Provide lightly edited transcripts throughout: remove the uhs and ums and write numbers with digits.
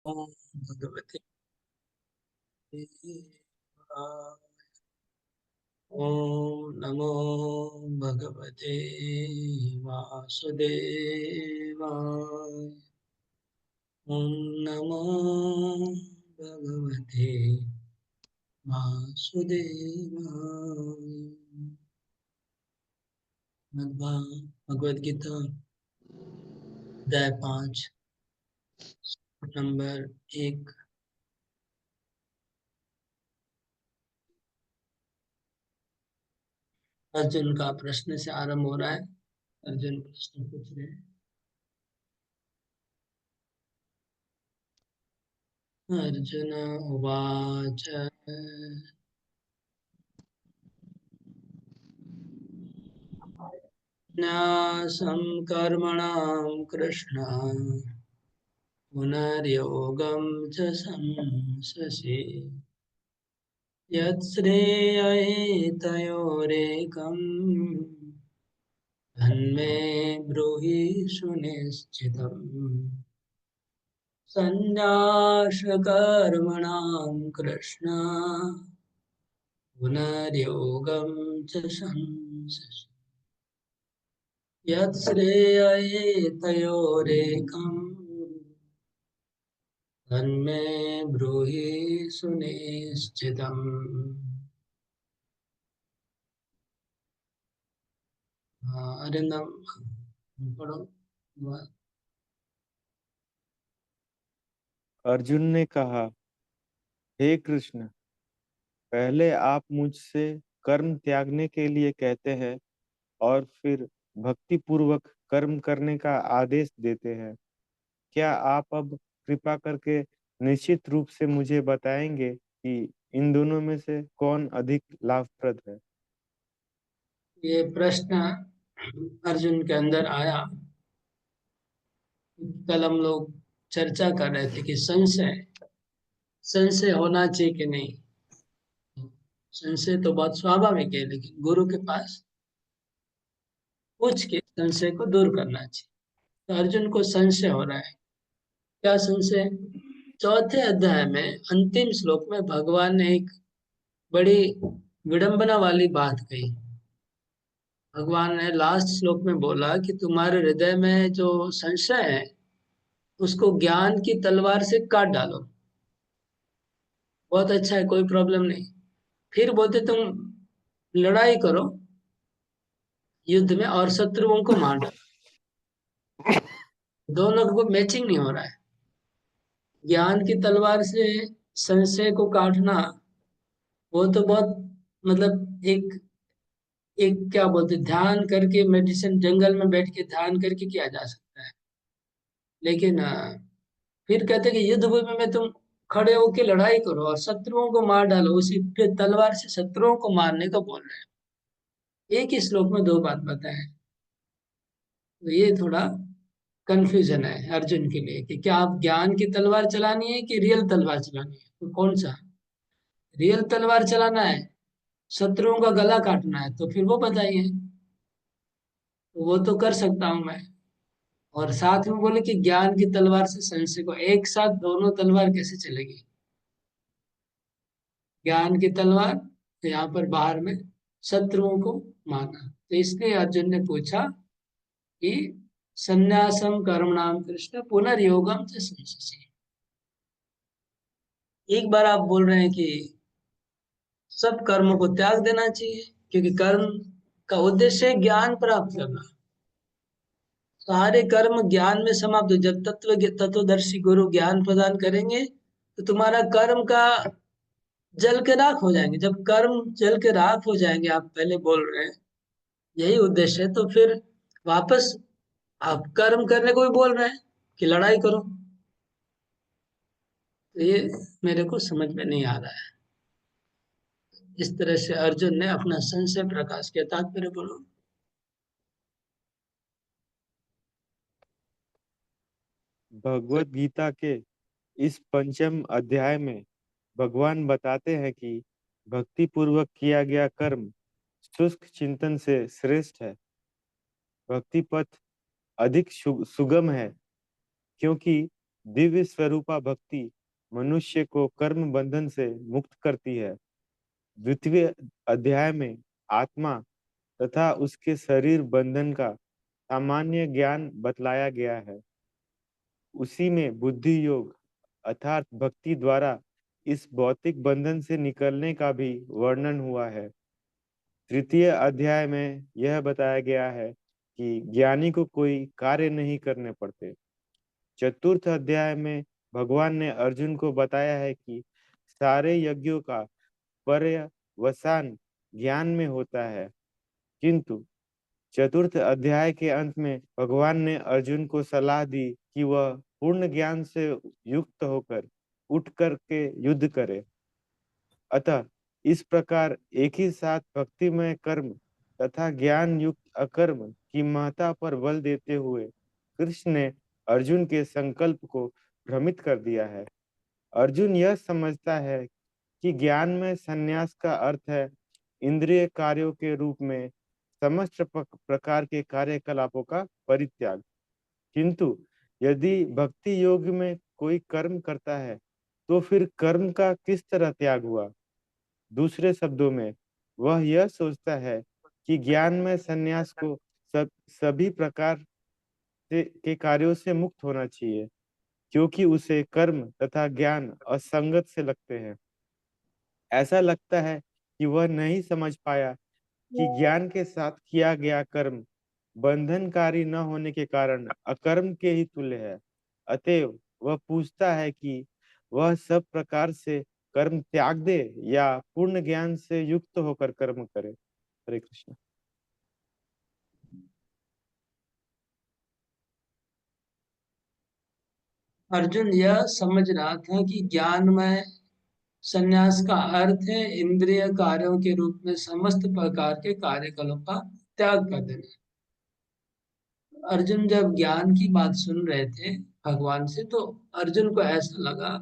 ओम भगवते वासुदेवाय। ओम नमो भगवते वासुदेवाय। ओम नमो भगवते वासुदेवाय। भगवद गीता अध्याय 5 नंबर 1। अर्जुन का प्रश्न से आरंभ हो रहा है। अर्जुन प्रश्न पूछ रहे हैं। अर्जुन उवाच न्यासं कर्मणां कृष्ण पुनर्योगं च संससि यत्श्रेयैतयोरेकं तन्मे ब्रूहि सुनिश्चितम्। सन्न्यासकर्मणां कृष्ण पुनर्योगं च संससि यत्श्रेयैतयोरेकम् तन्मे ब्रूहि सुनिश्चितम्। अरिंदम पढ़ो। अर्जुन ने कहा, हे कृष्ण, पहले आप मुझसे कर्म त्यागने के लिए कहते हैं और फिर भक्ति पूर्वक कर्म करने का आदेश देते हैं। क्या आप अब कृपा करके निश्चित रूप से मुझे बताएंगे कि इन दोनों में से कौन अधिक लाभप्रद है? ये प्रश्न अर्जुन के अंदर आया। कल हम लोग चर्चा कर रहे थे कि संशय संशय होना चाहिए कि नहीं। संशय तो बहुत स्वाभाविक है, लेकिन गुरु के पास पूछ के संशय को दूर करना चाहिए। तो अर्जुन को संशय हो रहा है। क्या संशय? चौथे अध्याय में अंतिम श्लोक में भगवान ने एक बड़ी विडंबना वाली बात कही। भगवान ने लास्ट श्लोक में बोला कि तुम्हारे हृदय में जो संशय है उसको ज्ञान की तलवार से काट डालो। बहुत अच्छा है, कोई प्रॉब्लम नहीं। फिर बोलते तुम लड़ाई करो युद्ध में और शत्रुओं को मार डालो। दोनों को मैचिंग नहीं हो रहा है। ज्ञान की तलवार से संशय को काटना, वो तो बहुत मतलब एक एक क्या बोलते ध्यान करके, मेडिसिन जंगल में बैठ के ध्यान करके किया जा सकता है। लेकिन फिर कहते हैं कि युद्ध भूमि में तुम खड़े होके लड़ाई करो और शत्रुओं को मार डालो। उसी पे तलवार से शत्रुओं को मारने को बोल रहे हैं। एक ही श्लोक में दो बात बताए हैं। तो ये थोड़ा कंफ्यूजन है अर्जुन के लिए कि क्या आप ज्ञान की तलवार चलानी है कि रियल तलवार चलानी है, तो कौन सा? रियल तलवार चलाना है, शत्रुओं का गला काटना है, तो फिर वो बताइए। तो वो तो कर सकता हूं मैं। और साथ में बोले कि ज्ञान की तलवार से संशय को, एक साथ दोनों तलवार कैसे चलेगी? ज्ञान की तलवार तो यहाँ पर बाहर में शत्रुओं को मारना। तो इसलिए अर्जुन ने पूछा कि संन्यासम कर्मणाम कृष्ण पुनर्योगम से संशसि। एक बार आप बोल रहे हैं कि सब कर्म को त्याग देना चाहिए, क्योंकि कर्म का उद्देश्य है ज्ञान प्राप्त करना। सारे कर्म ज्ञान में समाप्त हो। जब तत्वदर्शी गुरु ज्ञान प्रदान करेंगे तो तुम्हारा कर्म का जल के राख हो जाएंगे। जब कर्म जल के राख हो जाएंगे, आप पहले बोल रहे हैं यही उद्देश्य है, तो फिर वापस आप कर्म करने को भी बोल रहे हैं कि लड़ाई करो। तो ये मेरे को समझ में नहीं आ रहा है। इस तरह से अर्जुन ने अपना संशय प्रकाश किया। तात्पर्य बोलो। भगवत गीता के इस पंचम अध्याय में भगवान बताते हैं कि भक्ति पूर्वक किया गया कर्म शुष्क चिंतन से श्रेष्ठ है। भक्ति पथ अधिक सुगम है, क्योंकि दिव्य स्वरूपा भक्ति मनुष्य को कर्म बंधन से मुक्त करती है। द्वितीय अध्याय में आत्मा तथा उसके शरीर बंधन का सामान्य ज्ञान बतलाया गया है। उसी में बुद्धि योग अर्थात भक्ति द्वारा इस भौतिक बंधन से निकलने का भी वर्णन हुआ है। तृतीय अध्याय में यह बताया गया है कि ज्ञानी को कोई कार्य नहीं करने पड़ते। चतुर्थ अध्याय में भगवान ने अर्जुन को बताया है कि सारे यज्ञों का पर्यवसान ज्ञान में होता है, किंतु चतुर्थ अध्याय के अंत में भगवान ने अर्जुन को सलाह दी कि वह पूर्ण ज्ञान से युक्त होकर उठ करके युद्ध करे। अतः इस प्रकार एक ही साथ भक्तिमय कर्म तथा ज्ञान युक्त अकर्म की महत्ता पर बल देते हुए कृष्ण ने अर्जुन के संकल्प को भ्रमित कर दिया है। अर्जुन यह समझता है कि ज्ञान में संन्यास का अर्थ है इंद्रिय कार्यों के रूप में समस्त प्रकार के कार्यकलापों का परित्याग। किंतु यदि भक्ति योग में कोई कर्म करता है तो फिर कर्म का किस तरह त्याग हुआ। दूसरे शब्दों में वह यह सोचता है कि ज्ञान में संन्यास को सभी प्रकार के कार्यों से मुक्त होना चाहिए, क्योंकि उसे कर्म तथा ज्ञान असंगत से लगते हैं। ऐसा लगता है कि वह नहीं समझ पाया कि ज्ञान के साथ किया गया कर्म बंधनकारी न होने के कारण अकर्म के ही तुल्य है। अतएव वह पूछता है कि वह सब प्रकार से कर्म त्याग दे या पूर्ण ज्ञान से युक्त होकर कर्म करे। हरे कृष्ण। अर्जुन यह समझ रहा था कि ज्ञान में संन्यास का अर्थ है इंद्रिय कार्यों के रूप में समस्त प्रकार के कार्यकलापों का त्याग कर देना। अर्जुन जब ज्ञान की बात सुन रहे थे भगवान से, तो अर्जुन को ऐसा लगा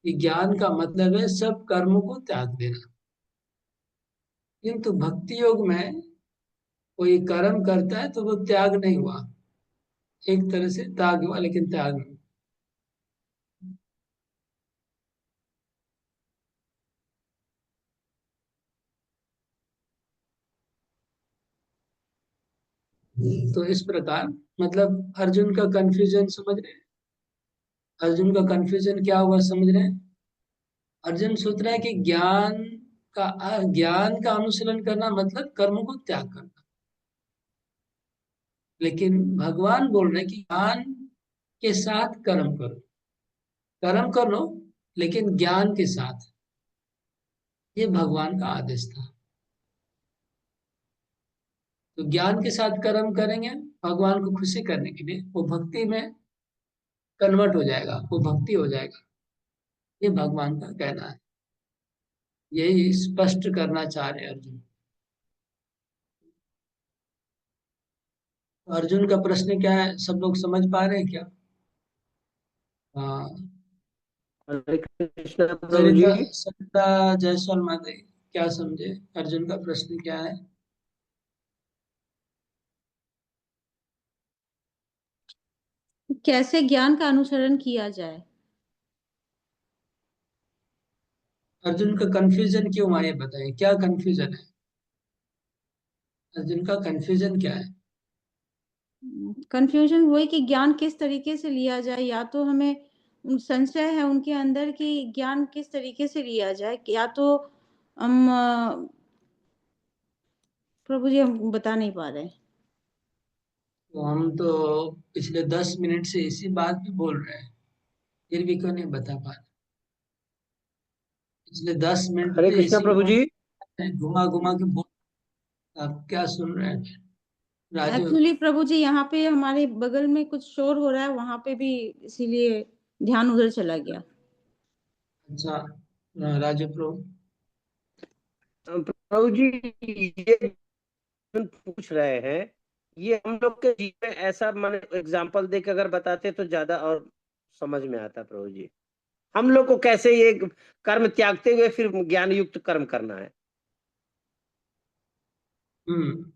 कि ज्ञान का मतलब है सब कर्मों को त्याग देना। किंतु भक्ति योग में कोई कर्म करता है तो वो त्याग नहीं हुआ, एक तरह से त्याग हुआ लेकिन त्याग नहीं। तो इस प्रकार मतलब अर्जुन का कंफ्यूजन समझ रहे हैं। अर्जुन का कंफ्यूजन क्या हुआ समझ रहे हैं। अर्जुन सोच रहा है कि ज्ञान का अनुशीलन करना मतलब कर्म को त्याग करना, लेकिन भगवान बोल रहे हैं कि ज्ञान के साथ कर्म करो, कर्म कर लो लेकिन ज्ञान के साथ। ये भगवान का आदेश था। तो ज्ञान के साथ कर्म करेंगे भगवान को खुशी करने के लिए, वो भक्ति में कन्वर्ट हो जाएगा, वो भक्ति हो जाएगा। ये भगवान का कहना है, यही स्पष्ट करना चाह रहे हैं अर्जुन। तो अर्जुन का प्रश्न क्या है, सब लोग समझ पा रहे हैं क्या? हाँ। हरे कृष्णा प्रभु जी। सरिता सरिता जायसवाल माता, क्या समझे अर्जुन का प्रश्न क्या है? कैसे ज्ञान का अनुसरण किया जाए। अर्जुन का कंफ्यूजन क्यों आए बताइए, क्या कंफ्यूजन है? अर्जुन का कंफ्यूजन क्या है? कंफ्यूजन वही कि ज्ञान किस तरीके से लिया जाए, या तो हमें संशय है उनके अंदर कि ज्ञान किस तरीके से लिया जाए, या तो हम प्रभु जी हम बता नहीं पा रहे। तो हम तो पिछले 10 मिनट से इसी बात पे बोल रहे हैं, फिर भी क्यों नहीं बता पा रहे? पिछले 10 मिनट हरे से कृष्णा इसी प्रभु जी। घुमा घुमा के बोल। आप क्या सुन रहे हैं फिर? राजू। एक्चुअली प्रभु जी यहाँ पे हमारे बगल में कुछ शोर हो रहा है, वहां पे भी इसीलिए ध्यान उधर चला गया। अच्छा, राजू प्रो। प्रभु जी, ये जो पूछ रहे हैं, ये हम लोग के जीवन में ऐसा माने एग्जाम्पल देकर अगर बताते तो ज्यादा और समझ में आता प्रभु जी। हम लोग को कैसे ये कर्म त्यागते हुए फिर ज्ञान युक्त कर्म करना है। हम्म।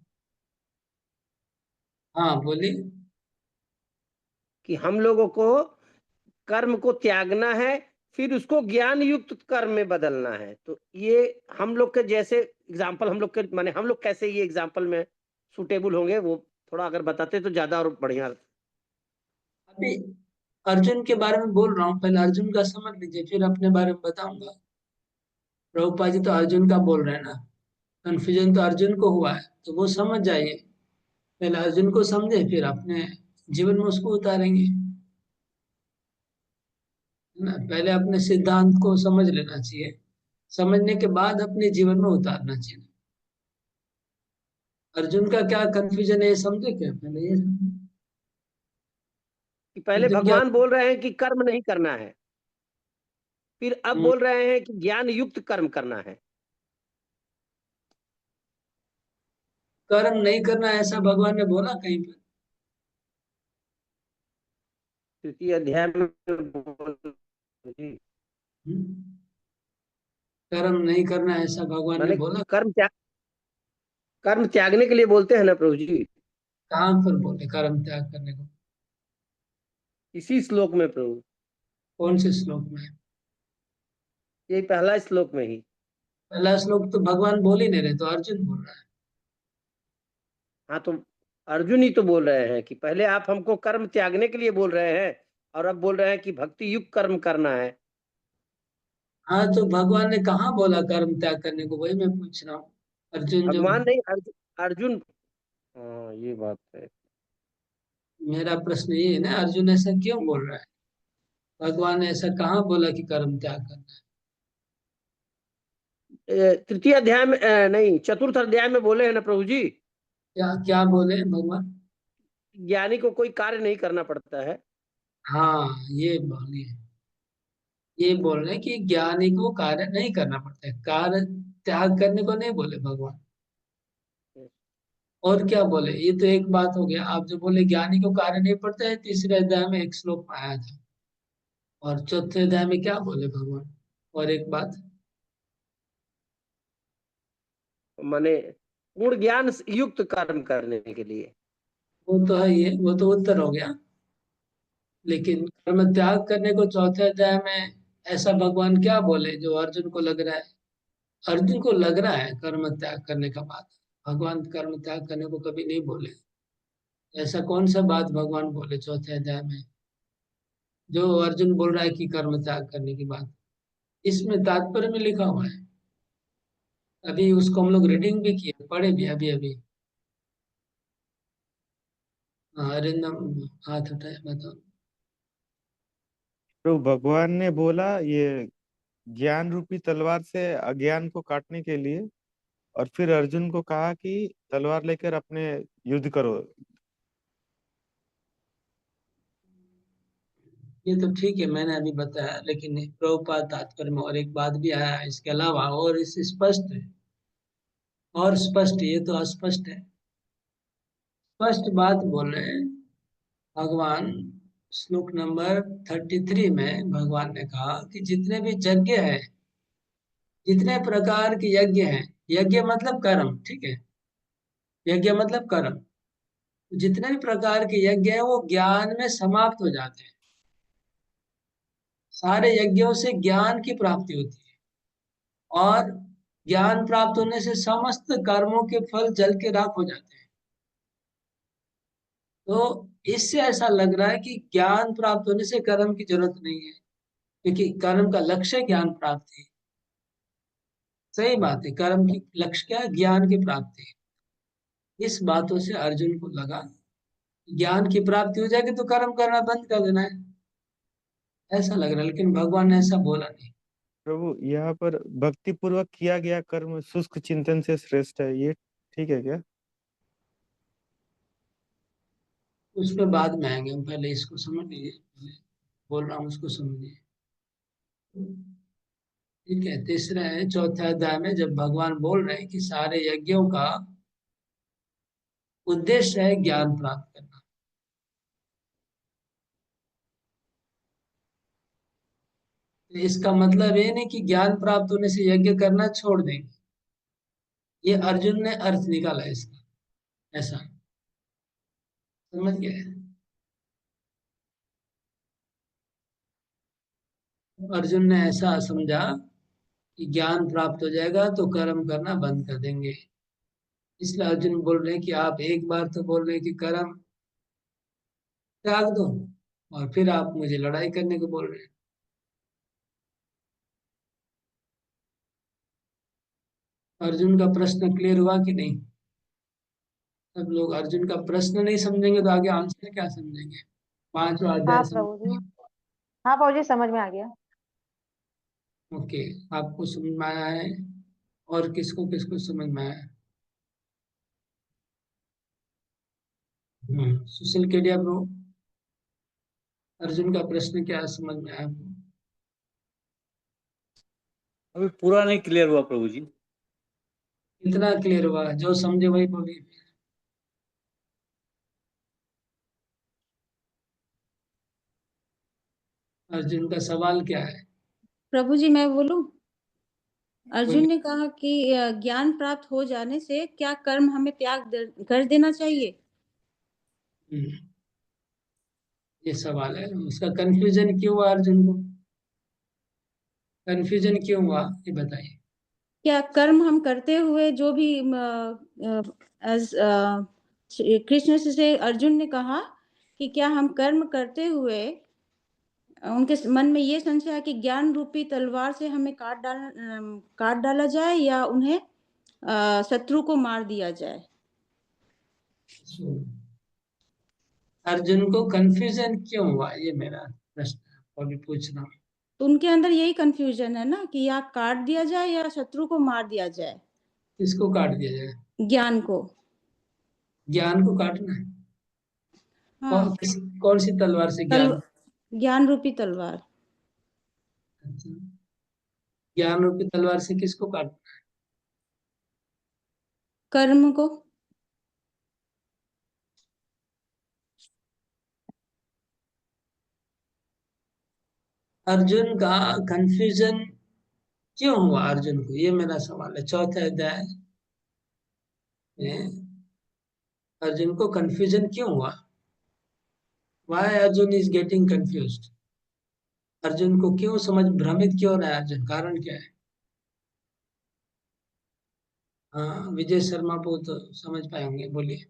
हाँ बोलिए। कि हम लोगों को कर्म को त्यागना है, फिर उसको ज्ञान युक्त कर्म में बदलना है। तो ये हम लोग के जैसे एग्जाम्पल, हम लोग के माने हम लोग कैसे ये एग्जाम्पल में सुटेबल होंगे, वो थोड़ा अगर बताते तो ज्यादा और बढ़िया। अभी अर्जुन के बारे में बोल रहा हूँ, पहले अर्जुन का समझ लीजिए, फिर अपने बारे में बताऊंगा। प्रभुपाद जी तो अर्जुन का बोल रहे हैं ना, कन्फ्यूजन तो अर्जुन को हुआ है, तो वो समझ जाइए। पहले अर्जुन को समझे, फिर अपने जीवन में उसको उतारेंगे, है ना। पहले अपने सिद्धांत को समझ लेना चाहिए, समझने के बाद अपने जीवन में उतारना चाहिए। अर्जुन का क्या कंफ्यूजन है ये समझे क्या, पहले ये समझे। कि पहले अर्जुन क्या, भगवान बोल रहे हैं कि कर्म नहीं करना है, फिर अब बोल रहे हैं कि ज्ञान युक्त कर्म करना है। कर्म नहीं करना ऐसा भगवान ने बोला कहीं पर? तृतीय अध्याय में जी, हम्म? कर्म नहीं करना ऐसा भगवान ने माने बोला? कर्म त्यागने के लिए बोलते हैं ना प्रभु जी, कहाँ पर बोले कर्म त्याग करने को? इसी श्लोक में प्रभु, कौन से श्लोक में? यही पहला श्लोक में ही। पहला श्लोक तो भगवान बोल ही नहीं रहे, तो अर्जुन बोल रहा है। हाँ तो अर्जुन ही तो बोल रहे हैं कि पहले आप हमको कर्म त्यागने के लिए बोल रहे हैं, और अब बोल रहे हैं कि भक्ति युक्त कर्म करना है। हाँ, तो भगवान ने कहाँ बोला कर्म त्याग करने को, वही मैं पूछ रहा हूँ। अर्जुन जो, भगवान नहीं, अर्जुन, अर्जुन। हाँ ये बात है। मेरा प्रश्न ये है ना, अर्जुन ऐसा क्यों बोल रहा है? भगवान ने ऐसा कहाँ बोला कि कर्म त्याग करना है? तृतीय अध्याय में नहीं, चतुर्थ अध्याय में बोले हैं ना प्रभु जी, क्या क्या बोले भगवान? ज्ञानी को कोई कार्य नहीं करना पड़ता है। हाँ, ये बोलिए, ये बोल रहे हैं कि ज्ञानी को कार्य नहीं करना पड़ता है, कार्य त्याग करने को नहीं बोले भगवान। और क्या बोले? ये तो एक बात हो गया, आप जो बोले ज्ञानी को कार्य नहीं पड़ता है, तीसरे अध्याय में एक श्लोक में आया था। और चौथे अध्याय में क्या बोले भगवान? और एक बात, माने पूर्ण ज्ञान युक्त कर्म करने के लिए। वो तो है, ये वो तो उत्तर हो गया। लेकिन कर्म त्याग करने को चौथे अध्याय में ऐसा भगवान क्या बोले जो अर्जुन को लग रहा है, अर्जुन को लग रहा है कर्म त्याग करने का बात? भगवान कर्म त्याग करने को कभी नहीं बोले। ऐसा कौन सा बात भगवान बोले चौथे अध्याय में जो अर्जुन बोल रहा है कि कर्म त्याग करने की बात? इसमें तात्पर्य में लिखा हुआ है, अभी उसको हम लोग रीडिंग भी किए, पढ़े भी अभी अभी। हाँ, अरिंदम हाथ उठाए, बताओ। तो भगवान ने बोला ये ज्ञान रूपी तलवार से अज्ञान को काटने के लिए, और फिर अर्जुन को कहा कि तलवार लेकर अपने युद्ध करो। ये तो ठीक है, मैंने अभी बताया, लेकिन प्रभुपाद तात्पर्य में और एक बात भी आया है इसके अलावा, और इस स्पष्ट है, और स्पष्ट, ये तो अस्पष्ट है, स्पष्ट बात बोल रहे हैं भगवान। श्लोक नंबर 33 में भगवान ने कहा कि जितने भी यज्ञ है, जितने प्रकार के यज्ञ हैं, यज्ञ मतलब कर्म, ठीक है, यज्ञ मतलब कर्म, जितने भी प्रकार के यज्ञ हैं वो ज्ञान में समाप्त हो जाते हैं। सारे यज्ञों से ज्ञान की प्राप्ति होती है, और ज्ञान प्राप्त होने से समस्त कर्मों के फल जल के राख हो जाते हैं। तो इससे ऐसा लग रहा है कि ज्ञान प्राप्त होने से कर्म की जरूरत नहीं है, क्योंकि कर्म का लक्ष्य ज्ञान प्राप्ति है। सही बात है, कर्म की लक्ष्य क्या है? ज्ञान की प्राप्ति है। इस बातों से अर्जुन को लगा ज्ञान की प्राप्ति हो जाएगी तो कर्म करना बंद कर देना है, ऐसा लग रहा है। लेकिन भगवान ने ऐसा बोला नहीं। प्रभु यहाँ पर भक्ति पूर्वक किया गया कर्म शुष्क चिंतन से श्रेष्ठ है, ये ठीक है क्या? उस पर बाद में आएंगे, हम पहले इसको समझ लीजिए, पहले बोल रहा हूँ उसको समझिए। ठीक है, तीसरा है चौथे अध्याय में जब भगवान बोल रहे हैं कि सारे यज्ञों का उद्देश्य है ज्ञान प्राप्त करना, तो इसका मतलब ये नहीं कि ज्ञान प्राप्त होने से यज्ञ करना छोड़ देंगे। ये अर्जुन ने अर्थ निकाला है इसका, ऐसा समझ गए? अर्जुन ने ऐसा समझा कि ज्ञान प्राप्त हो जाएगा तो कर्म करना बंद कर देंगे। इसलिए अर्जुन बोल रहे हैं कि आप एक बार तो बोल रहे हैं कि कर्म त्याग दो, और फिर आप मुझे लड़ाई करने को बोल रहे हैं। अर्जुन का प्रश्न क्लियर हुआ कि नहीं? सब लोग अर्जुन का प्रश्न नहीं समझेंगे तो आगे आंसर क्या समझेंगे? 5वां हाँ अध्याय प्रभु जी। समझेंगे। हाँ प्रभु जी, समझ में आ गया। ओके, आपको समझ में आया है? और किसको किसको समझ में आया? सुशील केडिया ब्रो, अर्जुन का प्रश्न क्या समझ में आया आपको? अभी पूरा नहीं क्लियर हुआ प्रभु जी। कितना क्लियर हुआ? जो समझे वही बोलिए। अर्जुन का सवाल क्या है? प्रभु जी मैं बोलूं? अर्जुन बोलिए। ने कहा कि ज्ञान प्राप्त हो जाने से क्या कर्म हमें कर देना चाहिए? हम्म, ये सवाल है। उसका कंफ्यूजन क्यों हुआ अर्जुन को? कंफ्यूजन क्यों हुआ ये बताइए। क्या कर्म हम करते हुए जो भी कृष्ण से अर्जुन ने कहा कि क्या हम कर्म करते हुए उनके मन में ये संशय है कि ज्ञान रूपी तलवार से हमें काट डाला जाए या उन्हें शत्रु को मार दिया जाए। अर्जुन को कंफ्यूजन क्यों हुआ, ये मेरा प्रश्न है, आपको अभी पूछ रहा हूँ। तो उनके अंदर यही कंफ्यूजन है ना कि या काट दिया जाए या शत्रु को मार दिया जाए। किसको काट दिया जाए? ज्ञान को। ज्ञान को काटना है? हाँ, कौन सी तलवार से तल ज्ञान? ज्ञान रूपी तलवार। अच्छा, ज्ञान रूपी तलवार से किसको काटना? कर्म को। अर्जुन का कंफ्यूजन क्यों हुआ अर्जुन को, ये मेरा सवाल है। चौथे अध्याय में अर्जुन को कंफ्यूजन क्यों हुआ? Why Arjun is getting confused? Arjun को क्यों समझ भ्रमित क्यों रहा है अर्जुन? कारण क्या है? हाँ, विजय शर्मा को तो समझ पाए होंगे, बोलिए।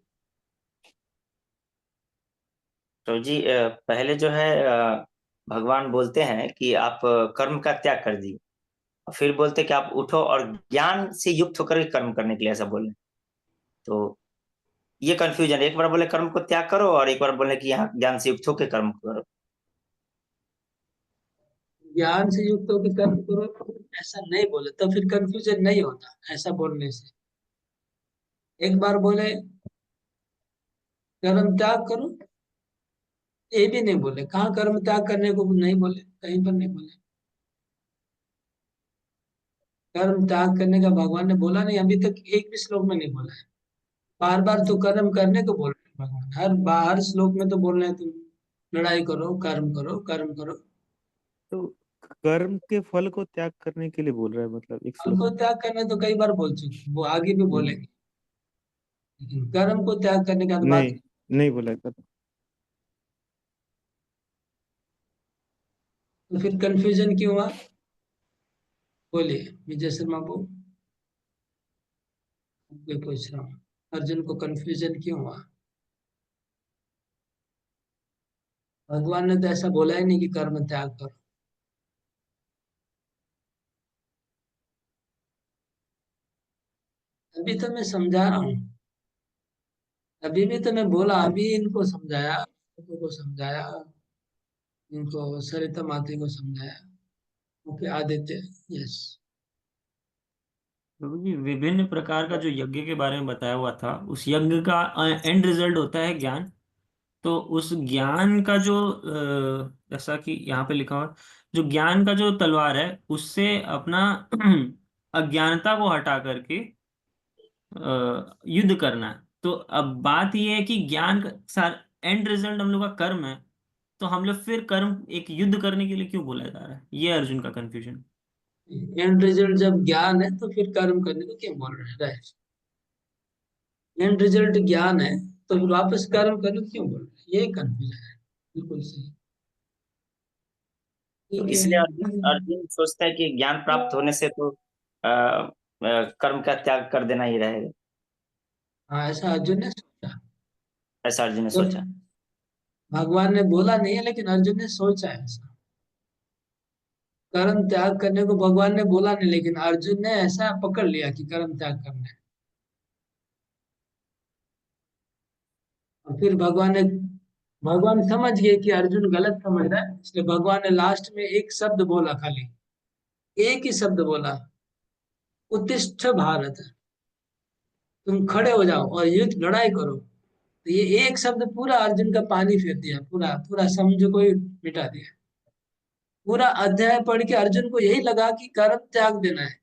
तो जी पहले जो है भगवान बोलते हैं कि आप कर्म का त्याग कर दिए, और फिर बोलते कि आप उठो और ज्ञान से युक्त होकर के कर्म करने के लिए, ऐसा बोले। तो ये कंफ्यूजन है, एक बार बोले कर्म को त्याग करो और एक बार बोले कि यहाँ ज्ञान से युक्त होकर कर्म करो। ज्ञान से युक्त होकर कर्म करो ऐसा नहीं बोले तो फिर कंफ्यूजन नहीं होता ऐसा बोलने से। एक बार बोले कर्म त्याग करो, ये भी नहीं बोले। कहाँ कर्म त्याग करने को नहीं बोले? कहीं पर नहीं बोले। कर्म त्याग करने का भगवान ने बोला नहीं, अभी तक एक भी श्लोक में नहीं बोला है। बार बार तो कर्म करने को बोल रहे हैं भगवान, हर श्लोक में तो बोल रहे हैं तुम लड़ाई करो, कर्म करो, कर्म करो। तो कर्म के फल को त्याग करने के लिए बोल रहा है, मतलब एक फल श्लोक को में। त्याग करने तो कई बार बोल चुके, वो आगे भी हम्म, बोलेंगे। लेकिन कर्म को त्याग करने का तो बात। नहीं, नहीं बोला था। तो फिर कंफ्यूजन क्यों हुआ? बोलिए विजय शर्मा को, मैं पूछ रहा हूँ, अर्जुन को कंफ्यूजन क्यों हुआ? भगवान ने तो ऐसा बोला ही नहीं कि कर्म त्याग करो। अभी तो मैं समझा रहा हूँ, अभी भी तो मैं बोला, अभी इनको समझाया, लोगों को समझाया, इनको सरिता माते को समझाया। Okay Aditya, yes. प्रभु जी, विभिन्न प्रकार का जो यज्ञ के बारे में बताया हुआ था, उस यज्ञ का एंड रिजल्ट होता है ज्ञान। तो उस ज्ञान का जो जैसा कि यहाँ पे लिखा हुआ, जो ज्ञान का जो तलवार है उससे अपना अज्ञानता को हटा करके युद्ध करना है। तो अब बात यह है कि ज्ञान का एंड रिजल्ट हम लोग का कर्म है, तो हम लोग फिर कर्म एक युद्ध करने के लिए क्यों बोला जा रहा है? ये अर्जुन का कंफ्यूजन। एंड रिजल्ट जब ज्ञान है तो फिर कर्म करने को क्यों बोल रहे हैं? राइट, एंड रिजल्ट ज्ञान है तो फिर वापस कर्म करने को क्यों बोल रहे हैं? ये कंफ्यूजन है। बिल्कुल सही। तो ठीक इसलिए है। अर्जुन अर्जुन सोचता है कि ज्ञान प्राप्त होने से तो कर्म का त्याग कर देना ही रहेगा। हाँ, ऐसा अर्जुन ने सोचा। ऐसा अर्जुन ने तो सोचा। भगवान ने बोला नहीं है, लेकिन अर्जुन ने सोचा है ऐसा। कर्म त्याग करने को भगवान ने बोला नहीं, लेकिन अर्जुन ने ऐसा पकड़ लिया कि कर्म त्याग करना है। और फिर भगवान समझ गए कि अर्जुन गलत समझ रहा है, इसलिए भगवान ने लास्ट में एक शब्द बोला, खाली एक ही शब्द बोला, उत्तिष्ठ भारत, तुम खड़े हो जाओ और युद्ध लड़ाई करो। तो ये एक शब्द पूरा अर्जुन का पानी फेर दिया, पूरा पूरा समझ को ही मिटा दिया। पूरा अध्याय पढ़ के अर्जुन को यही लगा कि कर्म त्याग देना है।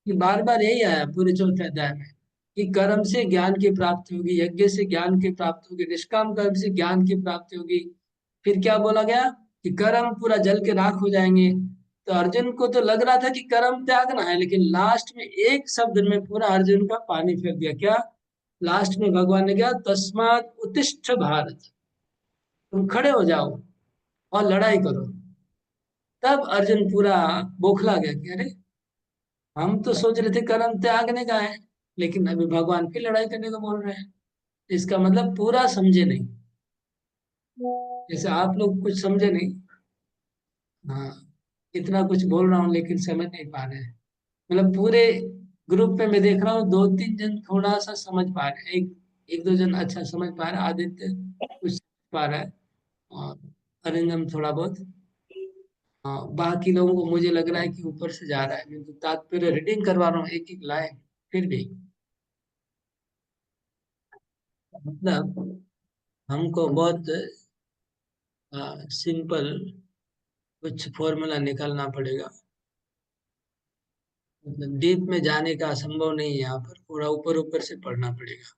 कि बार बार यही आया पूरे चौथे अध्याय में कि कर्म से ज्ञान की प्राप्ति होगी, यज्ञ से ज्ञान की प्राप्ति होगी, निष्काम कर्म से ज्ञान की प्राप्ति होगी। फिर क्या बोला गया कि कर्म पूरा जल के राख हो जाएंगे। तो अर्जुन को तो लग रहा था कि कर्म त्यागना है, लेकिन लास्ट में एक शब्द में पूरा अर्जुन का पानी फेर दिया। क्या? लास्ट में भगवान ने क्या, तस्मात् उत्तिष्ठ भारत, तुम खड़े हो जाओ और लड़ाई करो। तब अर्जुन पूरा बौखला गया कि अरे, हम तो सोच रहे थे कर्म त्यागने का है, लेकिन अभी भगवान फिर लड़ाई करने को बोल रहे हैं। इसका मतलब पूरा समझे नहीं, जैसे आप लोग कुछ समझे नहीं। हाँ, इतना कुछ बोल रहा हूँ लेकिन समझ नहीं पा रहे हैं। मतलब पूरे ग्रुप पे मैं देख रहा हूँ, दो तीन जन थोड़ा सा समझ पा रहे हैं, एक एक दो जन अच्छा समझ पा रहे हैं, आदित्य कुछ समझ पा रहा है, और अरिंदम थोड़ा बहुत। हाँ, बाकी लोगों को मुझे लग रहा है कि ऊपर से जा रहा है। मैं तो तात्पर्य रीडिंग करवा रहा हूँ एक एक लाइन, फिर भी मतलब हमको बहुत सिंपल कुछ फॉर्मूला निकालना पड़ेगा। मतलब डीप में जाने का संभव नहीं है, यहाँ पर पूरा ऊपर ऊपर से पढ़ना पड़ेगा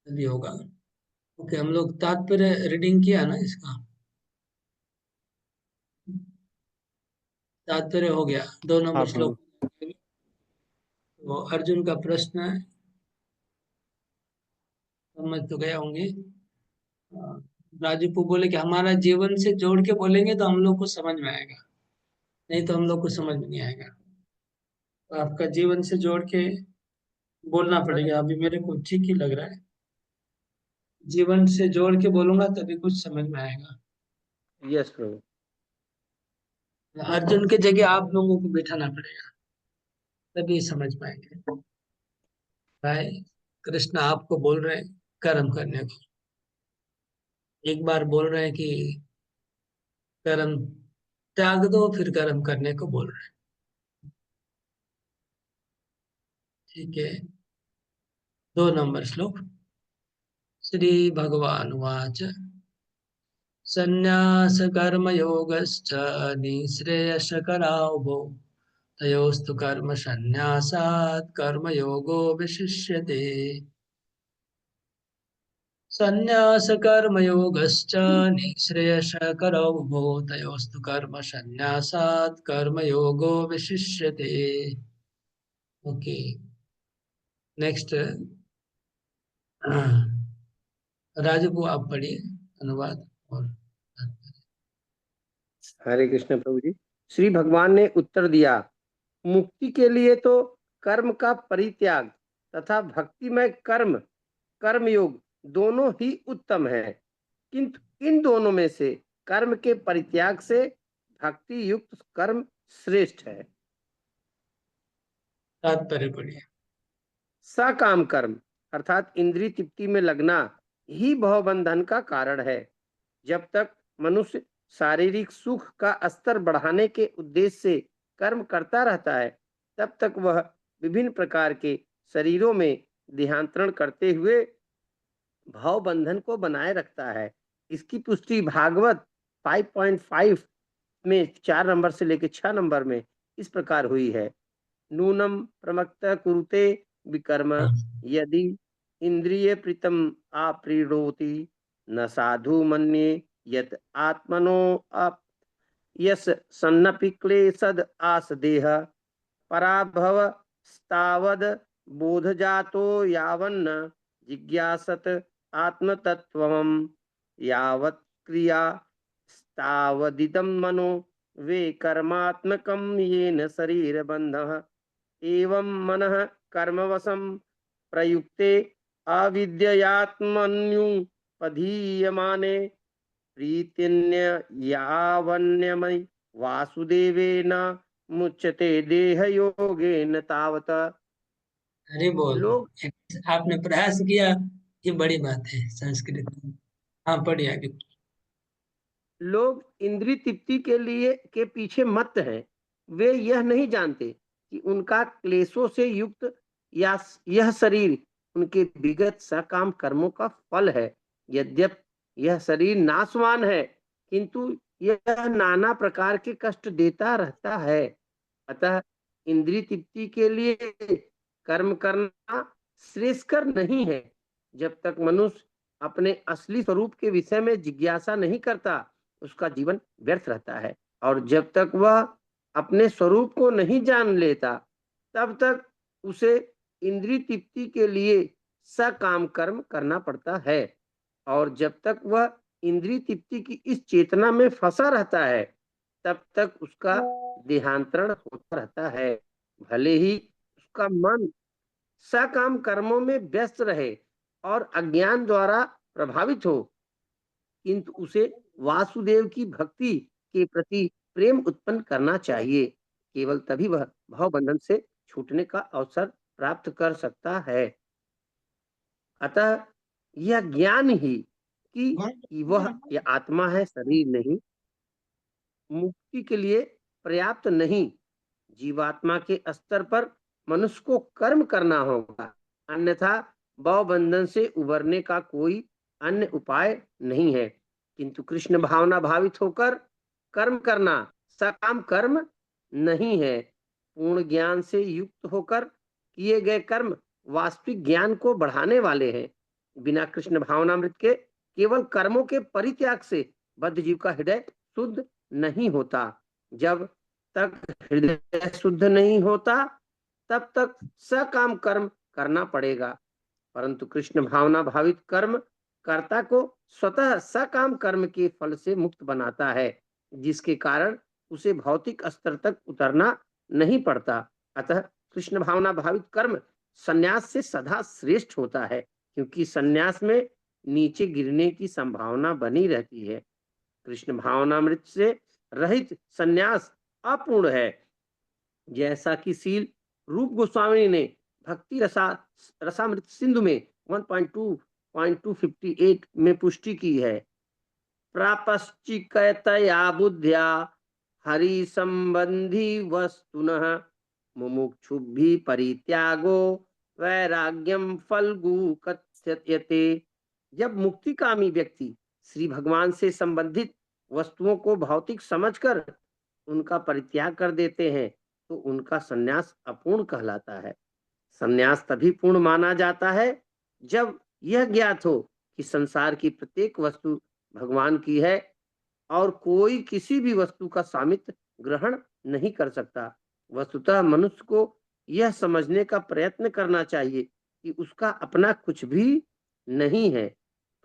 तभी होगा। ओके, हम लोग तात्पर्य रीडिंग किया ना इसका, तात्पर्य हो गया। दो हाँ नंबर प्रभु। श्लोक। तो अर्जुन का प्रश्न है, समझ तो गए होंगे। राजू को बोले कि हमारा जीवन से जोड़ के बोलेंगे तो हम लोग को समझ में आएगा, नहीं तो हम लोग को समझ में नहीं आएगा। तो आपका जीवन से जोड़ के बोलना पड़ेगा। अभी मेरे को ठीक ही लग रहा है, जीवन से जोड़ के बोलूंगा तभी कुछ समझ में आएगा। यस प्रभु। अर्जुन के जगह आप लोगों को बिठाना पड़ेगा, तभी समझ पाएंगे। भाई कृष्ण आपको बोल रहे हैं कर्म करने को, एक बार बोल रहे हैं कि कर्म त्याग दो, फिर कर्म करने को बोल रहे हैं। ठीक है, दो नंबर श्लोक। श्री भगवान वाच, संन्यास कर्म योगश्च निःश्रेयसकरावुभौ तयोस्तु कर्म संन्यासात् कर्मयोगो विशिष्यते। संन्यासकर्मयोगश्च निःश्रेयसकरौ उभौ तयोस्तु कर्म संन्यासात् कर्मयोगो विशिष्यते। Okay, next. राजू को आप पढ़िए अनुवाद और। हरे कृष्ण प्रभु जी। श्री भगवान ने उत्तर दिया, मुक्ति के लिए तो कर्म का परित्याग तथा भक्तिमय कर्म कर्मयोग दोनों ही उत्तम है, किंतु इन दोनों में से कर्म के परित्याग से भक्ति युक्त कर्म श्रेष्ठ है। तात्पर्य पढ़िए। सकाम कर्म अर्थात इंद्रिय तृप्ति में लगना ही भवबंधन का कारण है। जब तक मनुष्य शारीरिक सुख का स्तर बढ़ाने के उद्देश्य से कर्म करता रहता है, तब तक वह विभिन्न प्रकार के शरीरों में देहांतरण करते हुए भाव बंधन को बनाए रखता है। इसकी पुष्टि भागवत 5.5 में 4 नंबर से लेकर 6 नंबर में इस प्रकार हुई है। नूनम प्रमक्त कुरुते विकर्म हाँ, यदि इंद्रिय प्रीतम आप्रीणोति न साधु मन्ये यत आत्मनो अप यस सन्नपि क्लेशद आस देह पराभव स्तावद बोधजातो यावन्न जिज्ञासत आत्मतत्त्वम् यावत् क्रिया तावदिदं मनो वे कर्मात्मकं येन शरीरबन्धः एवं मनः कर्मवशं प्रयुक्ते अविद्ययात्मन्युपधीयमाने प्रीतिन्य यावन्यमयि वासुदेवेन मुच्यते देहयोगेन तावत। अरे बोल, लोग आपने प्रयास किया, ये बड़ी बात है संस्कृत में। हाँ, पढ़िए आगे। लोग इंद्रिय तृप्ति के लिए के पीछे मत हैं। वे यह नहीं जानते कि उनका क्लेशों से युक्त या यह शरीर उनके विगत सकाम कर्मों का फल है। यद्यपि यह शरीर नाशवान है, किंतु यह नाना प्रकार के कष्ट देता रहता है। अतः इंद्रिय तृप्ति के लिए कर्म करना श्रेयस्कर नहीं है। जब तक मनुष्य अपने असली स्वरूप के विषय में जिज्ञासा नहीं करता, उसका जीवन व्यर्थ रहता है। और जब तक वह अपने स्वरूप को नहीं जान लेता, तब तक उसे इंद्रिय तृप्ति के लिए सकाम कर्म करना पड़ता है। और जब तक वह इंद्रिय तृप्ति की इस चेतना में फंसा रहता है, तब तक उसका देहांतरण होता रहता है। भले ही उसका मन सकाम कर्मों में व्यस्त रहे और अज्ञान द्वारा प्रभावित हो, किंतु उसे वासुदेव की भक्ति के प्रति प्रेम उत्पन्न करना चाहिए। केवल तभी वह भव बंधन से छूटने का अवसर प्राप्त कर सकता है। अतः यह ज्ञान ही कि वह यह आत्मा है, शरीर नहीं, मुक्ति के लिए पर्याप्त नहीं। जीवात्मा के स्तर पर मनुष्य को कर्म करना होगा, अन्यथा भव बंधन से उबरने का कोई अन्य उपाय नहीं है। किंतु कृष्ण भावना भावित होकर कर्म करना सकाम कर्म नहीं है। पूर्ण ज्ञान से युक्त होकर किए गए कर्म वास्तविक ज्ञान को बढ़ाने वाले हैं। बिना कृष्ण भावनामृत के केवल कर्मों के परित्याग से बद्ध जीव का हृदय शुद्ध नहीं होता। जब तक हृदय शुद्ध नहीं होता, तब तक सकाम कर्म करना पड़ेगा। परंतु कृष्ण भावना भावित कर्म कर्ता को स्वतः सकाम कर्म के फल से मुक्त बनाता है, जिसके कारण उसे भौतिक स्तर तक उतरना नहीं पड़ता। अतः कृष्ण भावना भावित कर्म संन्यास से सदा श्रेष्ठ होता है, क्योंकि संन्यास में नीचे गिरने की संभावना बनी रहती है। कृष्ण भावनामृत से रहित संन्यास अपूर्ण है। जैसा कि शील रूप गोस्वामी ने भक्ति रसामृत सिंधु में 1.2.258 में पुष्टि की है। प्रापश्चिकतया बुद्ध्या हरि संबंधी वस्तुनः मुमुक्षुभि परित्यागो वैराग्यम फल्गु कथ्यते। जब मुक्तिकामी व्यक्ति श्री भगवान से संबंधित वस्तुओं को भौतिक समझकर उनका परित्याग कर देते हैं, तो उनका संन्यास अपूर्ण कहलाता है। संन्यास तभी पूर्ण माना जाता है जब यह ज्ञात हो कि संसार की प्रत्येक वस्तु भगवान की है और कोई किसी भी वस्तु का स्वामित्व ग्रहण नहीं कर सकता। वस्तुतः मनुष्य को यह समझने का प्रयत्न करना चाहिए कि उसका अपना कुछ भी नहीं है,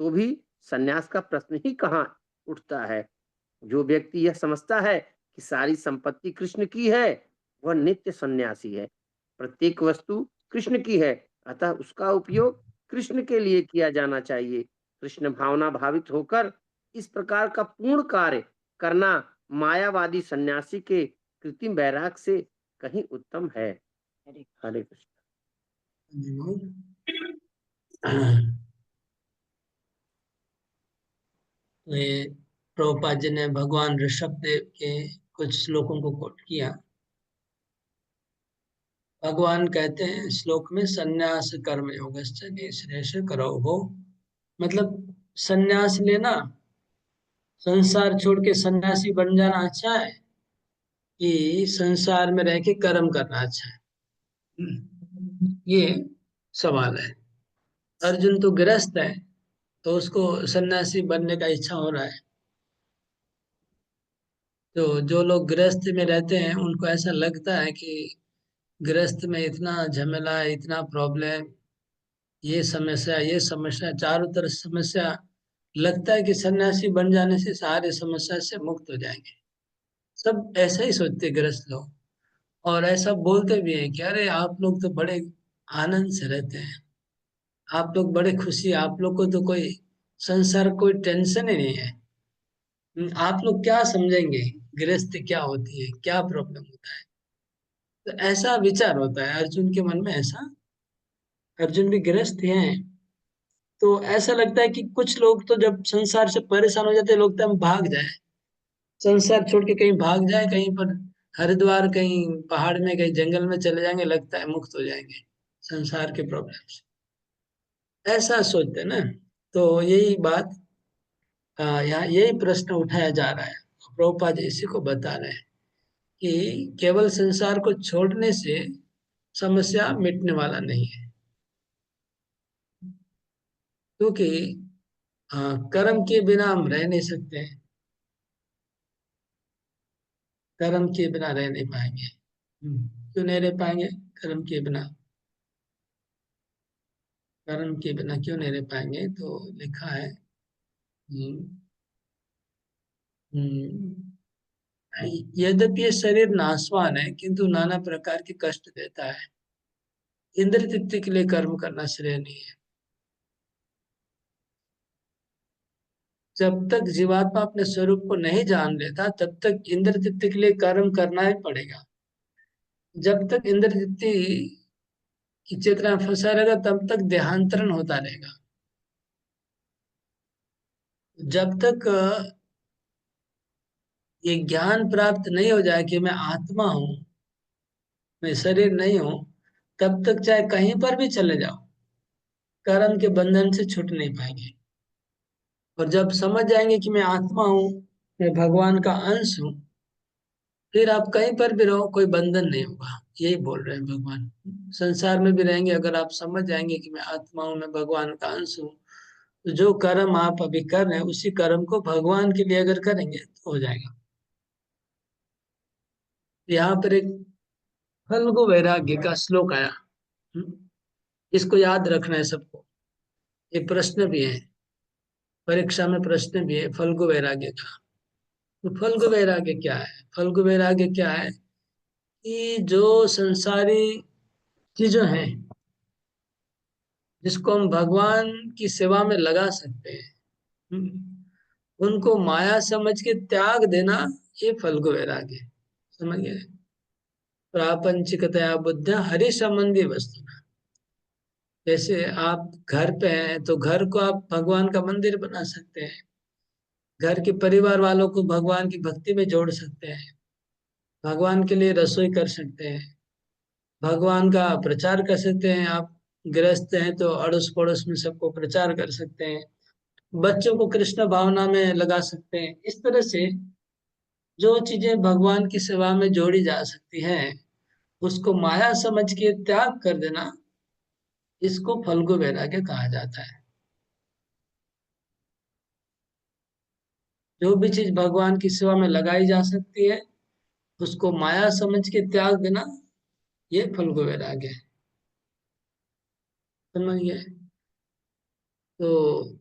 तो भी संन्यास का प्रश्न ही कहाँ उठता है। जो व्यक्ति यह समझता है कि सारी संपत्ति कृष्ण की है, वह नित्य सन्यासी है। प्रत्येक वस्तु कृष्ण की है, अतः उसका उपयोग कृष्ण के लिए किया जाना चाहिए। कृष्ण भावना भावित होकर इस प्रकार का पूर्ण कार्य करना मायावादी सन्यासी के कृत्रिम वैराग से कहीं उत्तम है। हरे कृष्ण। तो ये प्रभुपाद जी ने भगवान ऋषभ देव के कुछ श्लोकों को कोट किया। भगवान कहते हैं श्लोक में, संन्यास कर्म योगश्च निःश्रेयस करो हो। मतलब संन्यास लेना, संसार छोड़ के सन्यासी बन जाना अच्छा है कि संसार में रह के कर्म करना अच्छा है? ये सवाल है। अर्जुन तो गृहस्थ है, तो उसको सन्यासी बनने का इच्छा हो रहा है। तो जो लोग गृहस्थ में रहते हैं उनको ऐसा लगता है कि गृहस्थ में इतना झमेला है, इतना प्रॉब्लम, ये समस्या चारों तरफ समस्या, लगता है कि सन्यासी बन जाने से सारे समस्या से मुक्त हो जाएंगे। सब ऐसा ही सोचते ग्रस्त लोग, और ऐसा बोलते भी हैं कि अरे आप लोग तो बड़े आनंद से रहते हैं, आप लोग बड़े खुशी, आप लोग को तो कोई संसार कोई टेंशन ही नहीं है। आप लोग क्या समझेंगे, गृहस्थी क्या होती है, क्या प्रॉब्लम होता है। तो ऐसा विचार होता है अर्जुन के मन में, ऐसा। अर्जुन भी गृहस्थ हैं, तो ऐसा लगता है कि कुछ लोग तो जब संसार से परेशान हो जाते हैं, लोग तो हम भाग जाए, संसार छोड़ के कहीं भाग जाए, कहीं पर हरिद्वार, कहीं पहाड़ में, कहीं जंगल में चले जाएंगे, लगता है मुक्त हो जाएंगे संसार के प्रॉब्लम से, ऐसा सोचते हैं ना। तो यही बात यहाँ यही प्रश्न उठाया जा रहा है, प्रभुपाद जी इसी को बता रहे हैं कि केवल संसार को छोड़ने से समस्या मिटने वाला नहीं है, क्योंकि कर्म के बिना हम रह नहीं सकते हैं, कर्म के बिना रह नहीं पाएंगे। क्यों नहीं रह पाएंगे कर्म के बिना? कर्म के बिना क्यों नहीं रह पाएंगे? तो लिखा है, हम्म, हम्म, यद्यपि ये शरीर नाशवान है, किंतु नाना प्रकार के कष्ट देता है। इंद्र तृप्ति के लिए कर्म करना श्रेय नहीं है। जब तक जीवात्मा अपने स्वरूप को नहीं जान लेता, तब तक इंद्र तृप्ति के लिए कर्म करना ही पड़ेगा। जब तक इंद्र तृप्ति की चेतना में फंसा रहेगा, तब तक देहांतरण होता रहेगा। जब तक ये ज्ञान प्राप्त नहीं हो जाए कि मैं आत्मा हूँ, मैं शरीर नहीं हूँ, तब तक चाहे कहीं पर भी चले जाओ, कर्म के बंधन से छूट नहीं पाएंगे। और जब समझ जाएंगे कि मैं आत्मा हूँ, मैं भगवान का अंश हूँ, फिर आप कहीं पर भी रहो, कोई बंधन नहीं होगा। यही बोल रहे हैं भगवान। संसार में भी रहेंगे, अगर आप समझ जाएंगे कि मैं आत्मा हूँ, मैं भगवान का अंश हूँ, तो जो कर्म आप अभी कर रहे हैं, उसी कर्म को भगवान के लिए अगर करेंगे तो हो जाएगा। यहाँ पर एक फल्गु वैराग्य का श्लोक आया। हम्म, इसको याद रखना है सबको। एक प्रश्न भी है, परीक्षा में प्रश्न भी है फल्गु वैराग्य का। तो फल्गु वैराग्य क्या है? फल्गु वैराग्य क्या है कि जो संसारी चीजें हैं, जिसको हम भगवान की सेवा में लगा सकते हैं, उनको माया समझ के त्याग देना, ये फल्गु वैराग्य है। समझ गए? प्रापंचिकतया बुद्ध हरि संबंधी वस्तु। जैसे आप घर पे हैं, तो घर को आप भगवान का मंदिर बना सकते हैं, घर के परिवार वालों को भगवान की भक्ति में जोड़ सकते हैं, भगवान के लिए रसोई कर सकते हैं, भगवान का प्रचार कर सकते हैं। आप गृहस्थ हैं तो अड़ोस पड़ोस में सबको प्रचार कर सकते हैं, बच्चों को कृष्ण भावना में लगा सकते हैं। इस तरह से जो चीजें भगवान की सेवा में जोड़ी जा सकती हैं, उसको माया समझ के त्याग कर देना, इसको फल्गु वैराग्य कहा जाता है। जो भी चीज भगवान की सेवा में लगाई जा सकती है, उसको माया समझ के त्याग देना, ये फल्गु वैराग्य है। समझ गए? तो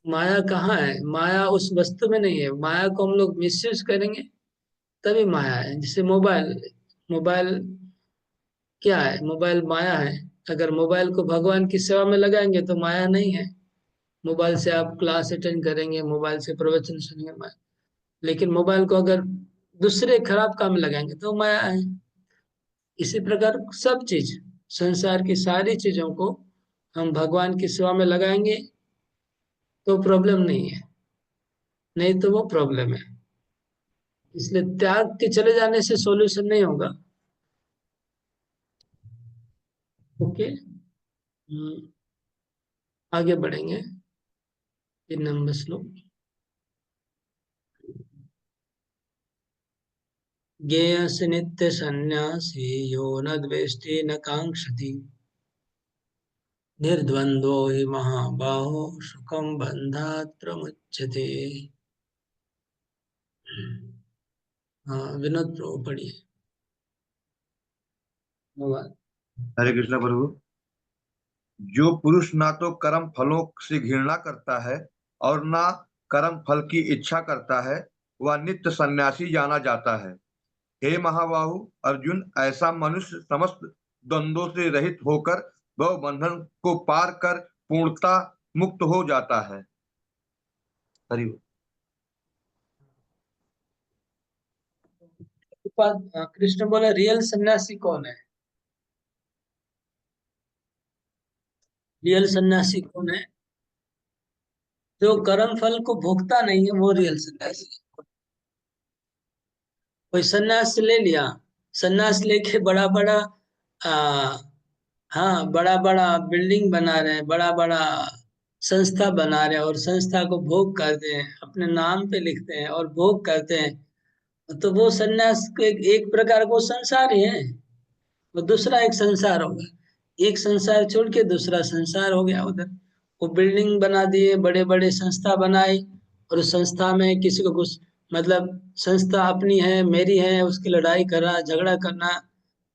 माया कहाँ है? माया उस वस्तु में नहीं है। माया को हम लोग मिसयूज करेंगे तभी माया है। जैसे मोबाइल, मोबाइल क्या है? मोबाइल माया है। अगर मोबाइल को भगवान की सेवा में लगाएंगे तो माया नहीं है। मोबाइल से आप क्लास अटेंड करेंगे, मोबाइल से प्रवचन सुनेंगे, माया। लेकिन मोबाइल को अगर दूसरे खराब काम में लगाएंगे तो माया है। इसी प्रकार सब चीज, संसार की सारी चीजों को हम भगवान की सेवा में लगाएंगे तो प्रॉब्लम नहीं है, नहीं तो वो प्रॉब्लम है। इसलिए त्याग के चले जाने से सॉल्यूशन नहीं होगा। ओके, आगे बढ़ेंगे। 3 नंबर श्लोक। ज्ञेयस्य नित्य सन्यासी यो न द्वेष्टि न कांक्षति, निर्द्वंद्वो हि महाबाहो सुखम बंधात् प्रमुच्यते। हाँ, विनोद प्रभु पढ़िए। धन्यवाद। हरे कृष्णा प्रभु। जो पुरुष ना तो कर्म फलों से घृणा करता है और ना कर्म फल की इच्छा करता है, वह नित्य सन्यासी जाना जाता है। हे महाबाहु अर्जुन, ऐसा मनुष्य समस्त द्वंद्वों से रहित होकर भव बंधन को पार कर पूर्णता मुक्त हो जाता है। हरि बोल। कृष्ण बोले रियल सन्यासी कौन है? रियल सन्यासी कौन है? जो कर्म फल को भोगता नहीं है वो रियल सन्यासी है। कोई सन्यास ले लिया, सन्यास लेके बड़ा बड़ा आ, हाँ बड़ा बड़ा बिल्डिंग बना रहे हैं, बड़ा बड़ा संस्था बना रहे हैं और संस्था को भोग करते हैं, अपने नाम पे लिखते हैं और भोग करते हैं। तो वो सन्यास को एक प्रकार को संसार ही है। वो दूसरा एक संसार होगा, एक संसार छोड़ के दूसरा संसार हो गया उधर। वो बिल्डिंग बना दिए, बड़े बड़े संस्था बनाई, और उस संस्था में किसी को कुछ मतलब संस्था अपनी है मेरी है उसकी लड़ाई करना, झगड़ा करना,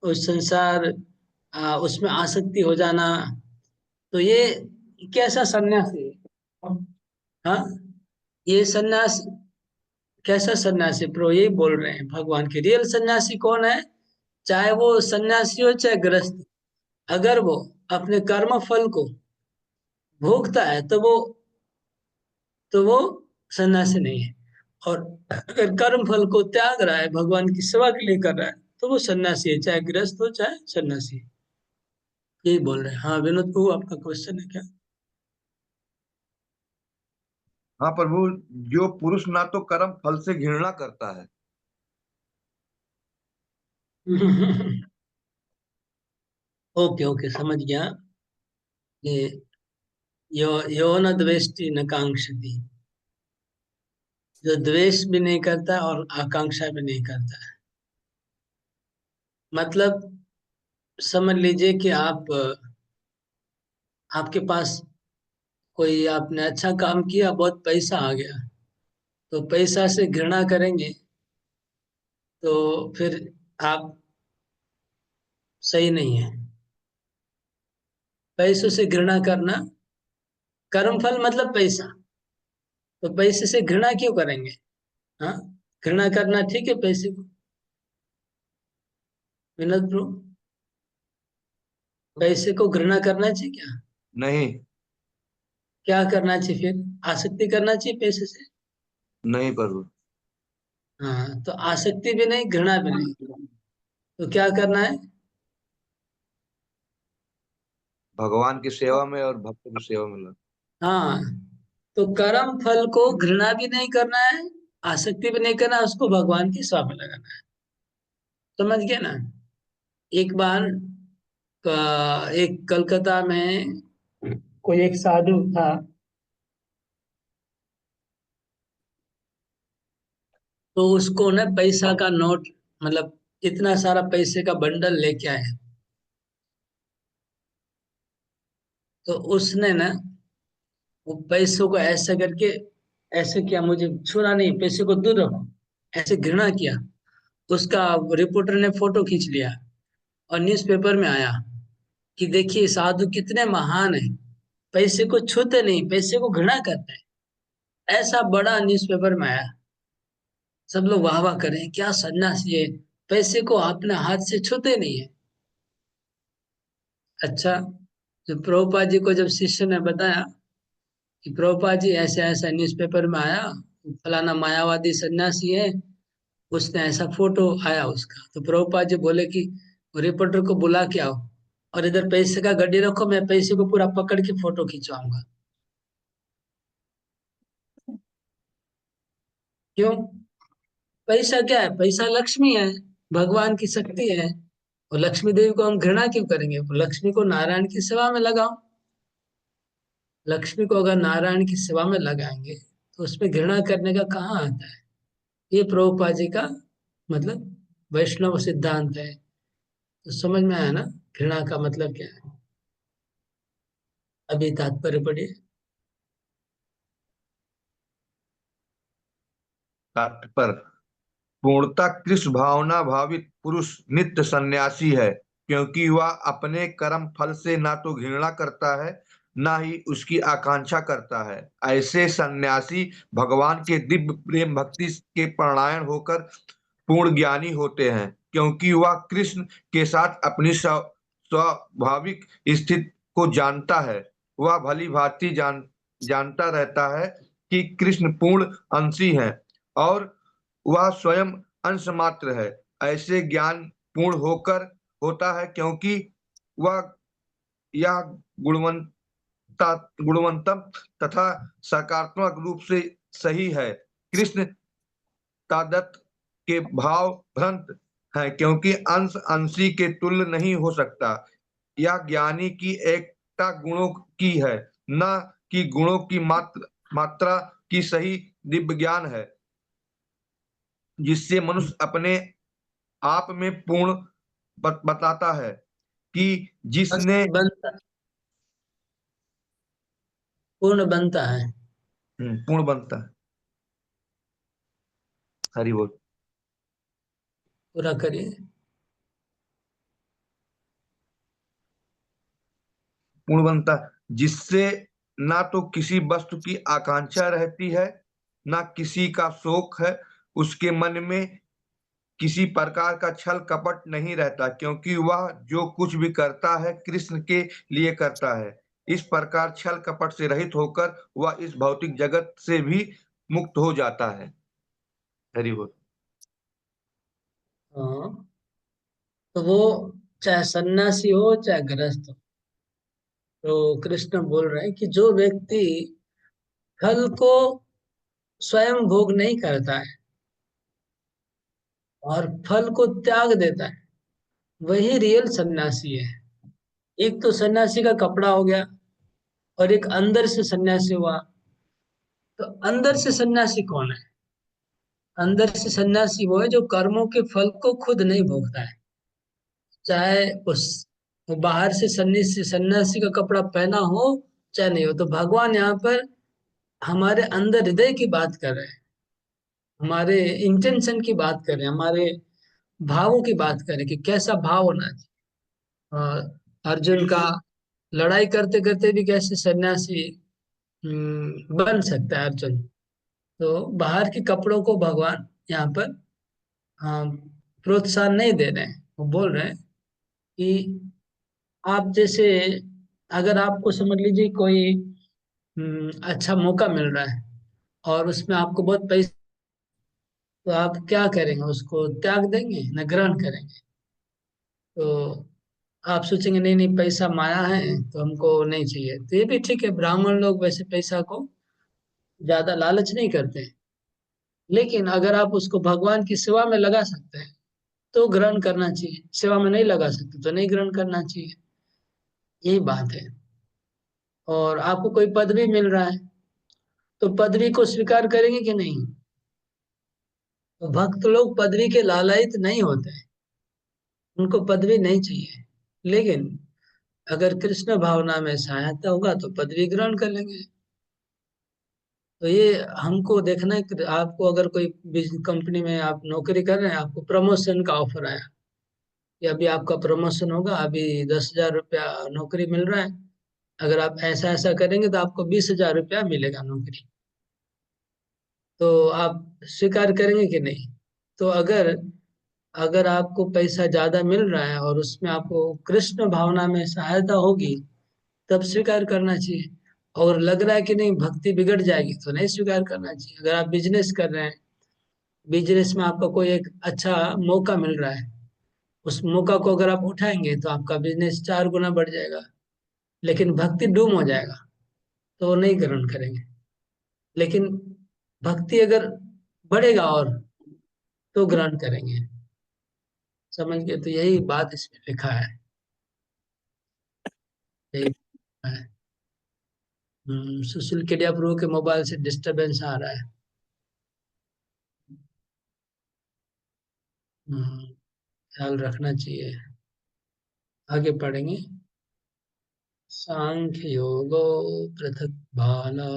उस संसार उसमें आसक्ति हो जाना। तो ये कैसा सन्यास है? हाँ, ये सन्यास कैसा सन्यासी? प्रो यही बोल रहे हैं भगवान के रियल सन्यासी कौन है? चाहे वो सन्यासी हो चाहे गृहस्थ, अगर वो अपने कर्म फल को भोगता है तो वो सन्यासी नहीं है। और अगर कर्म फल को त्याग रहा है, भगवान की सेवा के लिए कर रहा है, तो वो सन्यासी है, चाहे गृहस्थ हो चाहे सन्यासी। यही बोल रहे हैं। हाँ विनोद प्रभु, आपका क्वेश्चन है क्या? हाँ प्रभु, जो पुरुष ना तो कर्म फल से घृणा करता है। ओके ओके, समझ गया। ये यो न द्वेष्टि न कांक्षति, जो द्वेष भी नहीं करता और आकांक्षा भी नहीं करता है। मतलब समझ लीजिए कि आपके पास कोई, आपने अच्छा काम किया, बहुत पैसा आ गया, तो पैसा से घृणा करेंगे तो फिर आप सही नहीं है। पैसों से घृणा करना, कर्म फल मतलब पैसा, तो पैसे से घृणा क्यों करेंगे? हाँ, घृणा करना ठीक है पैसे को? विनोद ब्रो, पैसे को घृणा करना चाहिए क्या? नहीं, क्या करना चाहिए फिर? आसक्ति करना चाहिए पैसे से? नहीं प्रभु। हाँ, तो आसक्ति भी नहीं घृणा भी नहीं, तो क्या करना है? भगवान की सेवा में और भक्त की सेवा में लग। हाँ, तो कर्म फल को घृणा भी नहीं करना है, आसक्ति भी नहीं करना, उसको भगवान की सेवा में लगाना है। समझ गए ना? एक बार एक कलकत्ता में कोई एक साधु था, तो उसको ना पैसा का नोट, मतलब इतना सारा पैसे का बंडल लेके आए। तो उसने ना वो पैसों को ऐसे करके ऐसे किया, मुझे छूना नहीं, पैसे को दूर रखो, ऐसे घृणा किया। उसका रिपोर्टर ने फोटो खींच लिया और न्यूज़पेपर में आया कि देखिए साधु कितने महान है, पैसे को छूते नहीं, पैसे को घृणा करते हैं। ऐसा बड़ा न्यूज़पेपर में आया। सब लोग वाह वाह करें, क्या सन्यासी है, पैसे को अपने हाथ से छूते नहीं है। अच्छा, जब प्रभुपाद जी को जब शिष्य ने बताया कि प्रभुपाद जी ऐसे ऐसा न्यूज़पेपर में आया, फलाना मायावादी सन्यासी है, उसने ऐसा फोटो आया उसका, तो प्रभुपाद जी बोले कि रिपोर्टर को बुला के आओ और इधर पैसे का गड्डी रखो, मैं पैसे को पूरा पकड़ के फोटो खिंचवाऊंगा। क्यों? पैसा क्या है? पैसा लक्ष्मी है, भगवान की शक्ति है। और लक्ष्मी देवी को हम घृणा क्यों करेंगे? लक्ष्मी को नारायण की सेवा में लगाओ। लक्ष्मी को अगर नारायण की सेवा में लगाएंगे तो उसमें घृणा करने का कहाँ आता है? ये प्रभुपाद जी का मतलब वैष्णव सिद्धांत है। तो समझ में आया ना घृणा का मतलब क्या है? अभी तात्पर्य पढ़िए। तात्पर्य: पूर्णता कृष्ण भावना भावित पुरुष नित्य सन्यासी है, क्योंकि वह अपने कर्म फल से ना तो घृणा करता है ना ही उसकी आकांक्षा करता है। ऐसे सन्यासी भगवान के दिव्य प्रेम भक्ति के परायण होकर पूर्ण ज्ञानी होते हैं, क्योंकि वह कृष्ण के साथ अपनी स्वाभाविक स्थिति को जानता है। वह भली भांति जानता रहता है कि कृष्ण पूर्ण अंशी है और वह स्वयं अंश मात्र है। ऐसे ज्ञान पूर्ण होकर होता है क्योंकि वह यह गुणवंता गुणवंतम तथा सकारात्मक रूप से सही है। कृष्ण तादत्त के भाव भ्रांत है, क्योंकि अंश अंशी के तुल्य नहीं हो सकता। यह ज्ञानी की एकता गुणों की है, न कि गुणों की मात्रा की सही दिव्य ज्ञान है, जिससे मनुष्य अपने आप में पूर्ण बताता है कि बस जिसने बनता, पूर्ण बनता है। पूर्ण बनता है। हरि बोल। पूरा करिए। पूर्ण बनता है, जिससे ना तो किसी वस्तु की आकांक्षा रहती है, ना किसी का शोक है। उसके मन में किसी प्रकार का छल कपट नहीं रहता, क्योंकि वह जो कुछ भी करता है कृष्ण के लिए करता है। इस प्रकार छल कपट से रहित होकर वह इस भौतिक जगत से भी मुक्त हो जाता है। हरि बोल। हाँ, तो वो चाहे सन्यासी हो चाहे गृहस्थ हो, तो कृष्ण बोल रहे हैं कि जो व्यक्ति फल को स्वयं भोग नहीं करता है और फल को त्याग देता है, वही रियल सन्यासी है। एक तो सन्यासी का कपड़ा हो गया और एक अंदर से सन्यासी हुआ। तो अंदर से सन्यासी कौन है? अंदर से सन्यासी वो है जो कर्मों के फल को खुद नहीं भोगता है। चाहे उस वो बाहर से सन्यासी सन्यासी का कपड़ा पहना हो चाहे नहीं हो। तो भगवान यहाँ पर हमारे अंदर हृदय की बात कर रहे हैं, हमारे इंटेंशन की बात कर रहे हैं, हमारे भावों की बात कर रहे हैं कि कैसा भाव होना चाहिए। और अर्जुन का लड़ाई करते करते भी कैसे सन्यासी बन सकता है अर्जुन। तो बाहर के कपड़ों को भगवान यहाँ पर हाँ, प्रोत्साहन नहीं दे रहे हैं। वो बोल रहे हैं कि आप जैसे, अगर आपको समझ लीजिए कोई अच्छा मौका मिल रहा है और उसमें आपको बहुत पैसा, तो आप क्या करेंगे? उसको त्याग देंगे न ग्रहण करेंगे? तो आप सोचेंगे नहीं नहीं पैसा माया है तो हमको नहीं चाहिए। तो ये भी ठीक है, ब्राह्मण लोग वैसे पैसा को ज्यादा लालच नहीं करते हैं। लेकिन अगर आप उसको भगवान की सेवा में लगा सकते हैं तो ग्रहण करना चाहिए, सेवा में नहीं लगा सकते तो नहीं ग्रहण करना चाहिए। यही बात है। और आपको कोई पदवी मिल रहा है तो पदवी को स्वीकार करेंगे कि नहीं? तो भक्त लोग पदवी के लालयित नहीं होते हैं, उनको पदवी नहीं चाहिए। लेकिन अगर कृष्ण भावना में सहायता होगा तो पदवी ग्रहण कर लेंगे। तो ये हमको देखना है कि आपको अगर कोई कंपनी में आप नौकरी कर रहे हैं, आपको प्रमोशन का ऑफर आया कि अभी आपका प्रमोशन होगा, अभी 10,000 रुपया नौकरी मिल रहा है, अगर आप ऐसा ऐसा करेंगे तो आपको 20,000 रुपया मिलेगा नौकरी। तो आप स्वीकार करेंगे कि नहीं? तो अगर अगर आपको पैसा ज्यादा मिल रहा है और उसमें आपको कृष्ण भावना में सहायता होगी तब स्वीकार करना चाहिए। और लग रहा है कि नहीं भक्ति बिगड़ जाएगी तो नहीं स्वीकार करना चाहिए। अगर आप बिजनेस कर रहे हैं, बिजनेस में आपको कोई एक अच्छा मौका मिल रहा है, उस मौका को अगर आप उठाएंगे तो आपका बिजनेस 4 गुना बढ़ जाएगा। लेकिन भक्ति डूम हो जाएगा तो वो नहीं ग्रहण करेंगे। लेकिन भक्ति अगर बढ़ेगा और तो ग्रहण करेंगे। समझ गए? तो यही बात इसमें लिखा है, यही लिखा है। सुशील केडिया प्रभु के मोबाइल से डिस्टरबेंस आ रहा है। ख्याल रखना चाहिए। आगे पढ़ेंगे। सांख्य योगो पृथक भाला।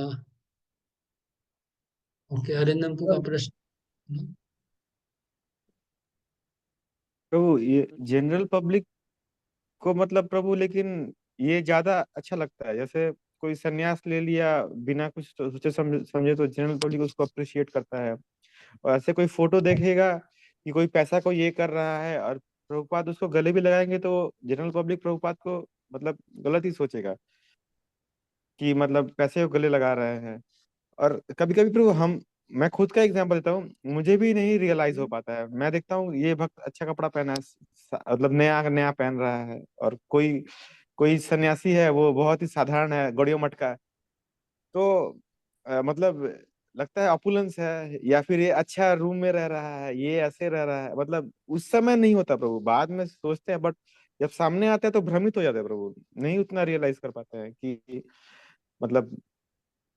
ओके, अरिंदम का प्रश्न। प्रभु ये जनरल पब्लिक को मतलब प्रभु, लेकिन ये ज्यादा अच्छा लगता है। जैसे कोई संन्यास ले लिया बिना कुछ सोचे समझे तो जनरल पब्लिक उसको अप्रिशिएट करता है। और ऐसे कोई फोटो देखेगा कि कोई पैसा को ये कर रहा है और प्रभुपाद उसको गले भी लगाएंगे तो जनरल पब्लिक प्रभुपाद को मतलब गलत ही सोचेगा कि मतलब पैसे को गले लगा रहे हैं। और कभी कभी प्रभु मैं खुद का एग्जांपल देता हूँ, मुझे भी नहीं रियलाइज हो पाता है। मैं देखता हूँ ये भक्त अच्छा कपड़ा पहना है, मतलब नया नया पहन रहा है, और कोई कोई सन्यासी है वो बहुत ही साधारण है, गड़ियो मटका है। तो मतलब लगता है ऑपुलेंस है, या फिर ये अच्छा रूम में रह रहा है, ये ऐसे रह रहा है। मतलब उस समय नहीं होता प्रभु, बाद में सोचते हैं, बट जब सामने आते हैं तो भ्रमित हो जाते हैं प्रभु, नहीं उतना रियलाइज कर पाते हैं कि मतलब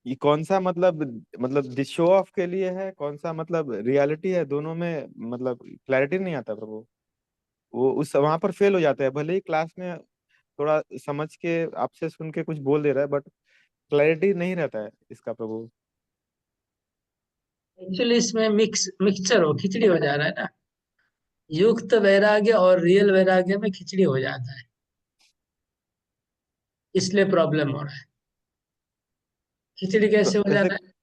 ये कौन सा मतलब शो ऑफ के लिए है, कौन सा मतलब रियलिटी है, दोनों में मतलब क्लैरिटी नहीं आता प्रभु। वो उस वहां पर फेल हो जाते हैं, भले ही क्लास में थोड़ा समझ के आपसे सुन के कुछ बोल दे रहा है, बट क्लैरिटी नहीं रहता है इसका प्रभु। एक्चुअली इसमें मिक्सचर खिचड़ी हो जा रहा है ना। युक्त वैराग्य और रियल वैराग्य में खिचड़ी हो जाता है, इसलिए प्रॉब्लम हो रहा है। खिचड़ी तो कैसे हो जा ऐसे रहा है?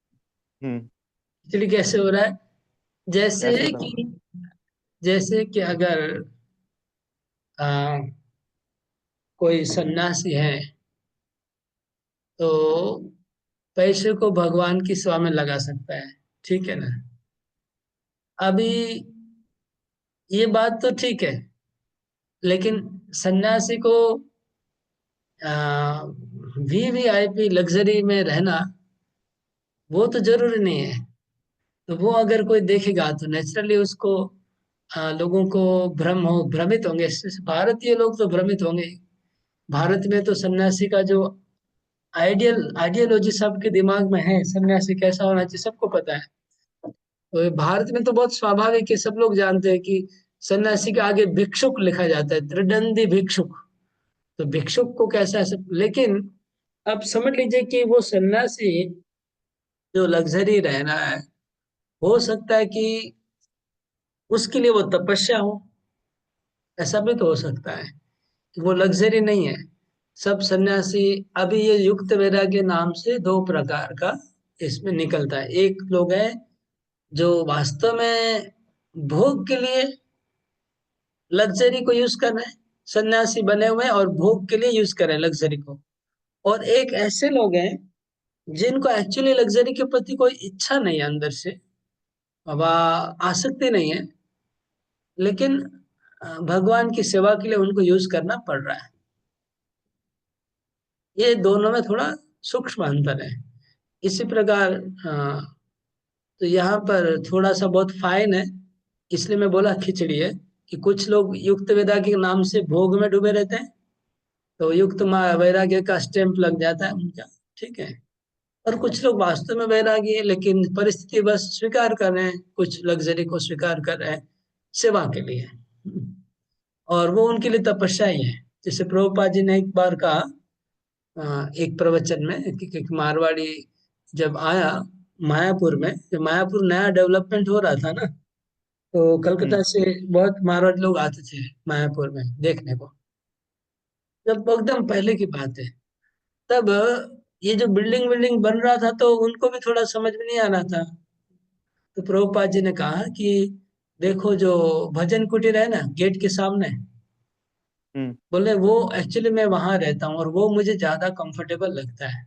हम्म खिचड़ी कैसे हो रहा है? कैसे जैसे होता है? कि जैसे कि अगर आ, कोई सन्यासी है तो पैसे को भगवान की सेवा में लगा सकता है, ठीक है ना। अभी ये बात तो ठीक है, लेकिन सन्यासी को वीवीआईपी लग्जरी में रहना वो तो जरूरी नहीं है। तो वो अगर कोई देखेगा तो नेचुरली उसको लोगों को भ्रमित होंगे। भारतीय लोग तो भ्रमित होंगे। भारत में तो सन्यासी का जो आइडियोलॉजी सबके दिमाग में है, सन्यासी कैसा होना चाहिए सबको पता है। तो भारत में तो बहुत स्वाभाविक है, सब लोग जानते हैं कि सन्यासी के आगे भिक्षुक लिखा जाता है, त्रिदंडी भिक्षुक। तो भिक्षुक को कैसा है सब, लेकिन अब समझ लीजिए कि वो सन्यासी जो लग्जरी रह रहा है, हो सकता है कि उसके लिए वो तपस्या हो, ऐसा भी तो हो सकता है कि वो लग्जरी नहीं है। सब सन्यासी अभी ये युक्त वैराग्य नाम से दो प्रकार का इसमें निकलता है। एक लोग है जो वास्तव में भोग के लिए लग्जरी को यूज कर रहे हैं, सन्यासी बने हुए हैं और भोग के लिए यूज कर रहे हैं लग्जरी को। और एक ऐसे लोग हैं जिनको एक्चुअली लग्जरी के प्रति कोई इच्छा नहीं है अंदर से, आसक्ति नहीं है, लेकिन भगवान की सेवा के लिए उनको यूज करना पड़ रहा है। ये दोनों में थोड़ा सूक्ष्म अंतर है। इसी प्रकार तो यहाँ पर थोड़ा सा बहुत फाइन है, इसलिए मैं बोला खिचड़ी है कि कुछ लोग युक्त वैराग्य के नाम से भोग में डूबे रहते हैं, तो युक्त वैराग्य का स्टैंप लग जाता है उनका, ठीक है। और कुछ लोग वास्तव में वैरागी है, लेकिन परिस्थिति बस स्वीकार कर रहे हैं, कुछ लग्जरी को स्वीकार कर रहे हैं सेवा के लिए। और वो उनके लिए तपस्या ही है। जैसे प्रभुपाद जी ने एक बार कहा एक प्रवचन में कि एक मारवाड़ी जब आया मायापुर में, जब मायापुर नया डेवलपमेंट हो रहा था ना, तो कलकत्ता हम्म से बहुत मारवाड़ी लोग आते थे मायापुर में देखने को। जब एकदम पहले की बात है, तब ये जो बिल्डिंग बिल्डिंग बन रहा था तो उनको भी थोड़ा समझ में नहीं आ रहा था। तो प्रभुपाद जी ने कहा कि देखो जो भजन कुटीर है ना गेट के सामने, हम्म बोले वो एक्चुअली मैं वहां रहता हूँ और वो मुझे ज्यादा कंफर्टेबल लगता है।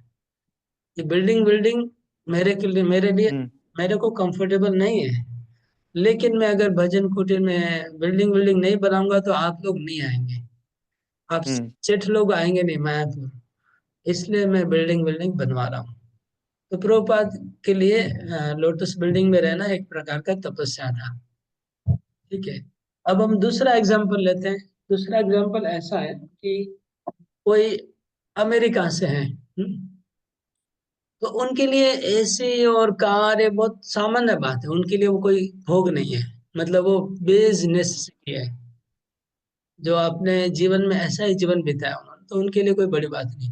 ये बिल्डिंग बिल्डिंग मेरे लिए हम्म मेरे को कंफर्टेबल नहीं है। लेकिन मैं अगर भजन कुटीर में बिल्डिंग बिल्डिंग नहीं बनाऊंगा तो आप लोग नहीं आएंगे, आप हम्म सेठ लोग आएंगे नहीं मायापुर, इसलिए मैं बिल्डिंग बिल्डिंग बनवा रहा हूँ। तो प्रभुपाद के लिए लोटस बिल्डिंग में रहना एक प्रकार का तपस्या था, ठीक है। अब हम दूसरा एग्जाम्पल लेते हैं। दूसरा एग्जाम्पल ऐसा है कि कोई अमेरिका से है, तो उनके लिए एसी और कार ये बहुत सामान्य बात है, उनके लिए वो कोई भोग नहीं है। मतलब वो बेज नेसेसिटी है, जो अपने जीवन में ऐसा ही जीवन बिताया उन्होंने, तो उनके लिए कोई बड़ी बात नहीं।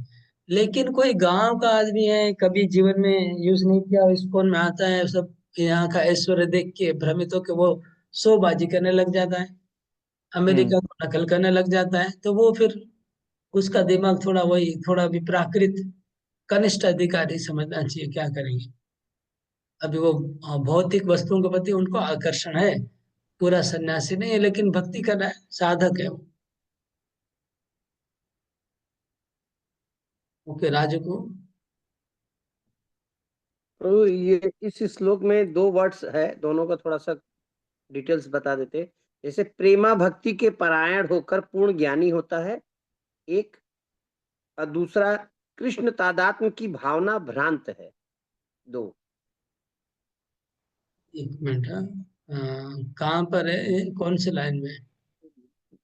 लेकिन कोई गांव का आदमी है, कभी जीवन में यूज नहीं किया, इस फोन में आता है सब, यहाँ का ऐश्वर्य देख के भ्रमित होकर वो शोबाजी करने लग जाता है, हम्म अमेरिका को नकल करने लग जाता है। तो वो फिर उसका दिमाग थोड़ा वही थोड़ा विपराकृत कनिष्ठ अधिकारी समझना चाहिए, क्या करेंगे। अभी वो भौतिक वस्तुओं के प्रति उनको आकर्षण है, पूरा सन्यासी नहीं है, लेकिन भक्ति कर रहा है, साधक है वो। ओके राजू को। तो ये इस श्लोक में 2 वर्ड्स है, दोनों का थोड़ा सा डिटेल्स बता देते। जैसे प्रेमा भक्ति के परायण होकर पूर्ण ज्ञानी होता है एक, और दूसरा कृष्ण तादात्म्य की भावना भ्रांत है 2। एक मिनट, कहाँ पर है ये? कौन सी लाइन में?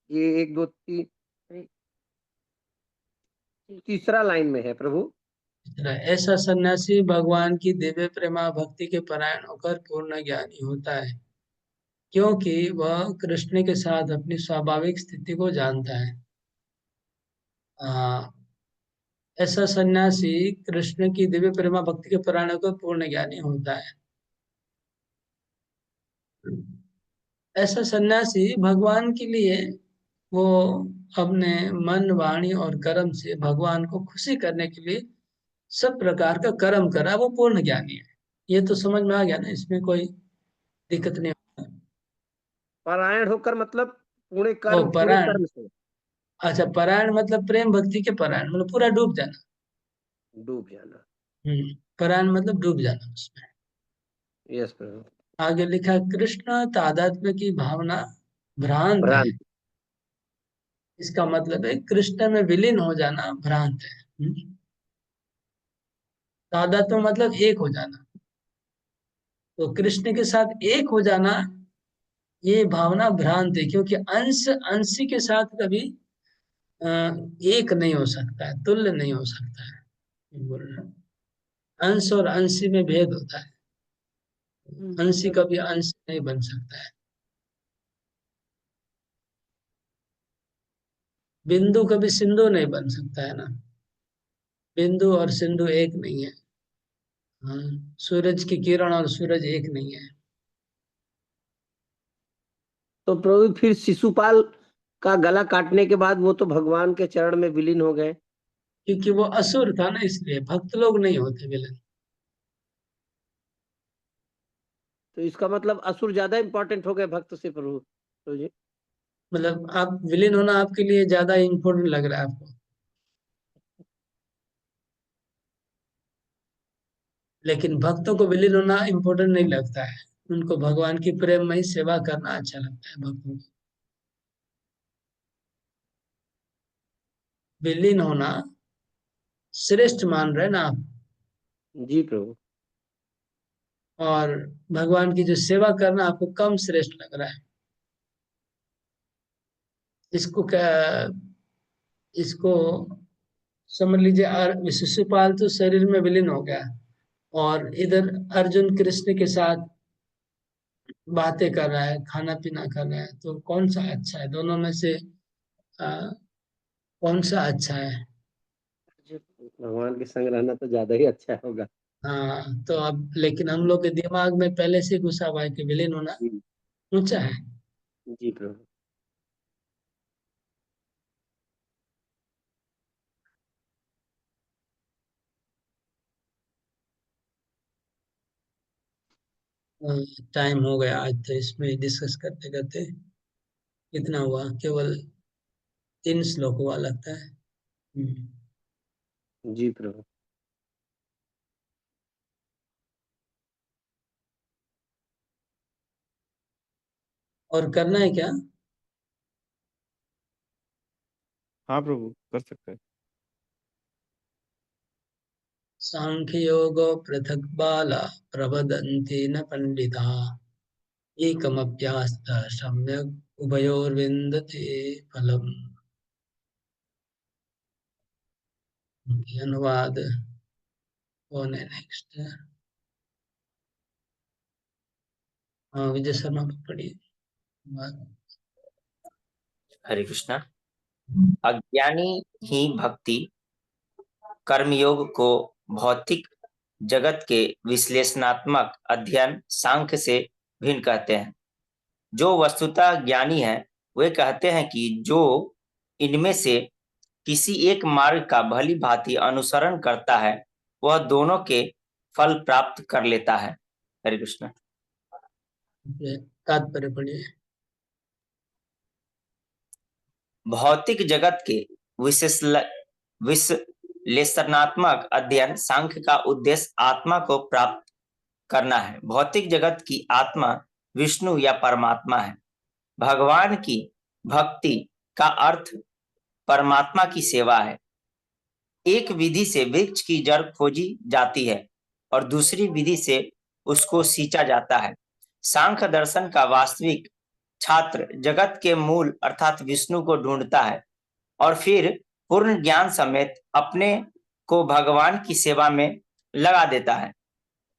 ये 1 2 3 तीसरा लाइन में है प्रभु। ऐसा सन्यासी भगवान की दिव्य प्रेमा भक्ति के परायण होकर पूर्ण ज्ञानी होता है, क्योंकि वह कृष्ण के साथ अपनी स्वाभाविक स्थिति को जानता है। ऐसा सन्यासी कृष्ण की दिव्य प्रेमा भक्ति के परायण होकर पूर्ण ज्ञानी होता है। ऐसा सन्यासी भगवान के लिए वो अपने मन वाणी और कर्म से भगवान को खुशी करने के लिए सब प्रकार का कर्म करा, वो पूर्ण ज्ञानी है। ये तो समझ में आ गया ना, इसमें कोई दिक्कत नहीं। परायण होकर मतलब पूरे ओ पूरे परायण, कर्म से अच्छा परायण मतलब प्रेम भक्ति के परायण, मतलब पूरा डूब जाना। डूब जाना। परायण मतलब डूब जाना उसमें। यस प्रभु। आगे लिखा कृष्ण तादात्म्य की भावना भ्रांत है। भ्रांत। इसका मतलब है कृष्ण में विलीन हो जाना भ्रांत है। तादात्म्य मतलब एक हो जाना, तो कृष्ण के साथ एक हो जाना ये भावना भ्रांत है, क्योंकि अंश अंशी के साथ कभी अ, एक नहीं हो सकता है, तुल्य नहीं हो सकता है। बोल रहा हूं। अंश और अंशी में भेद होता है, अंशी कभी अंश नहीं बन सकता है। बिंदु कभी सिंधु नहीं बन सकता है ना, बिंदु और सिंधु एक नहीं है। हाँ, सूरज की किरण और सूरज एक नहीं है। तो प्रभु फिर शिशुपाल का गला काटने के बाद वो तो भगवान के चरण में विलीन हो गए। क्योंकि वो असुर था ना, इसलिए भक्त लोग नहीं होते विलन। तो इसका मतलब असुर ज्यादा इंपॉर्टेंट हो गए भक्त से प्रभु जी। मतलब आप विलीन होना आपके लिए ज्यादा इम्पोर्टेंट लग रहा है आपको, लेकिन भक्तों को विलीन होना इम्पोर्टेंट नहीं लगता है। उनको भगवान की प्रेममयी सेवा करना अच्छा लगता है भक्तों को। विलीन होना श्रेष्ठ मान रहे ना आप, जी प्रभु। और भगवान की जो सेवा करना आपको कम श्रेष्ठ लग रहा है। इसको क्या, इसको समझ लीजिए, शिशुपाल तो शरीर में विलीन हो गया, और इधर अर्जुन कृष्ण के साथ बातें कर रहा है, खाना पीना कर रहा है, तो कौन सा अच्छा है दोनों में से? कौन सा अच्छा है? भगवान के संग रहना तो ज्यादा ही अच्छा होगा। हाँ, तो अब लेकिन हम लोग के दिमाग में पहले से घुसा हुआ है कि विलीन होना जी ऊंचा है। जी प्रभु। टाइम हो गया आज तो, इसमें डिस्कस करते करते कितना हुआ, केवल 3 श्लोक हुआ लगता है। जी प्रभु। और करना है क्या? हाँ प्रभु, कर सकते हैं। सांख्य योगो पृथक बाला प्रवदन्ति न पंडिता, एकमप्यास्त सम्यक उभयोर्विन्दते फलम्। अनुवाद कौन है नेक्स्ट? हाँ, विजय शर्मा को पढ़िए। हरे कृष्णा। अज्ञानी ही भक्ति कर्मयोग को भौतिक जगत के विश्लेषणात्मक अध्ययन सांख्य से भिन्न कहते हैं। जो वस्तुतः ज्ञानी है वे कहते हैं कि जो इनमें से किसी एक मार्ग का भली भांति अनुसरण करता है वह दोनों के फल प्राप्त कर लेता है। हरे कृष्ण। तात्पर्य पढ़िए। भौतिक जगत के विश्लेषणात्मक अध्ययन सांख्य का उद्देश्य आत्मा को प्राप्त करना है। भौतिक जगत की आत्मा विष्णु या परमात्मा है। भगवान की भक्ति का अर्थ परमात्मा की सेवा है। एक विधि से वृक्ष की जड़ खोजी जाती है और दूसरी विधि से उसको सींचा जाता है। सांख्य दर्शन का वास्तविक छात्र जगत के मूल अर्थात विष्णु को ढूंढता है और फिर पूर्ण ज्ञान समेत अपने को भगवान की सेवा में लगा देता है।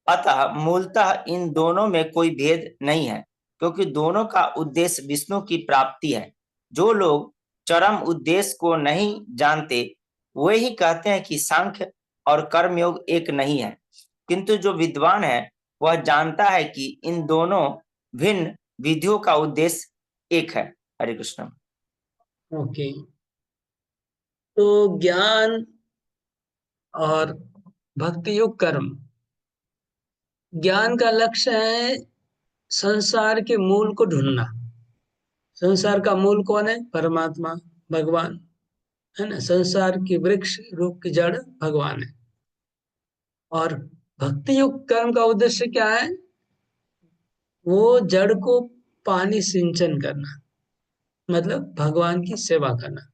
अतः मूलतः इन दोनों में कोई भेद नहीं है, क्योंकि दोनों का उद्देश्य विष्णु की प्राप्ति है। जो लोग चरम उद्देश्य को नहीं जानते वे ही कहते हैं कि सांख्य और कर्मयोग एक नहीं है, किंतु जो विद्वान है वह जानता है कि इन दोनों भिन्न विधियों का उद्देश्य एक है। हरे कृष्ण। ओके, तो ज्ञान और भक्ति युक्त कर्म, ज्ञान का लक्ष्य है संसार के मूल को ढूंढना। संसार का मूल कौन है? परमात्मा, भगवान है ना। संसार की वृक्ष रूप की जड़ भगवान है। और भक्ति युक्त कर्म का उद्देश्य क्या है? वो जड़ को पानी सिंचन करना, मतलब भगवान की सेवा करना।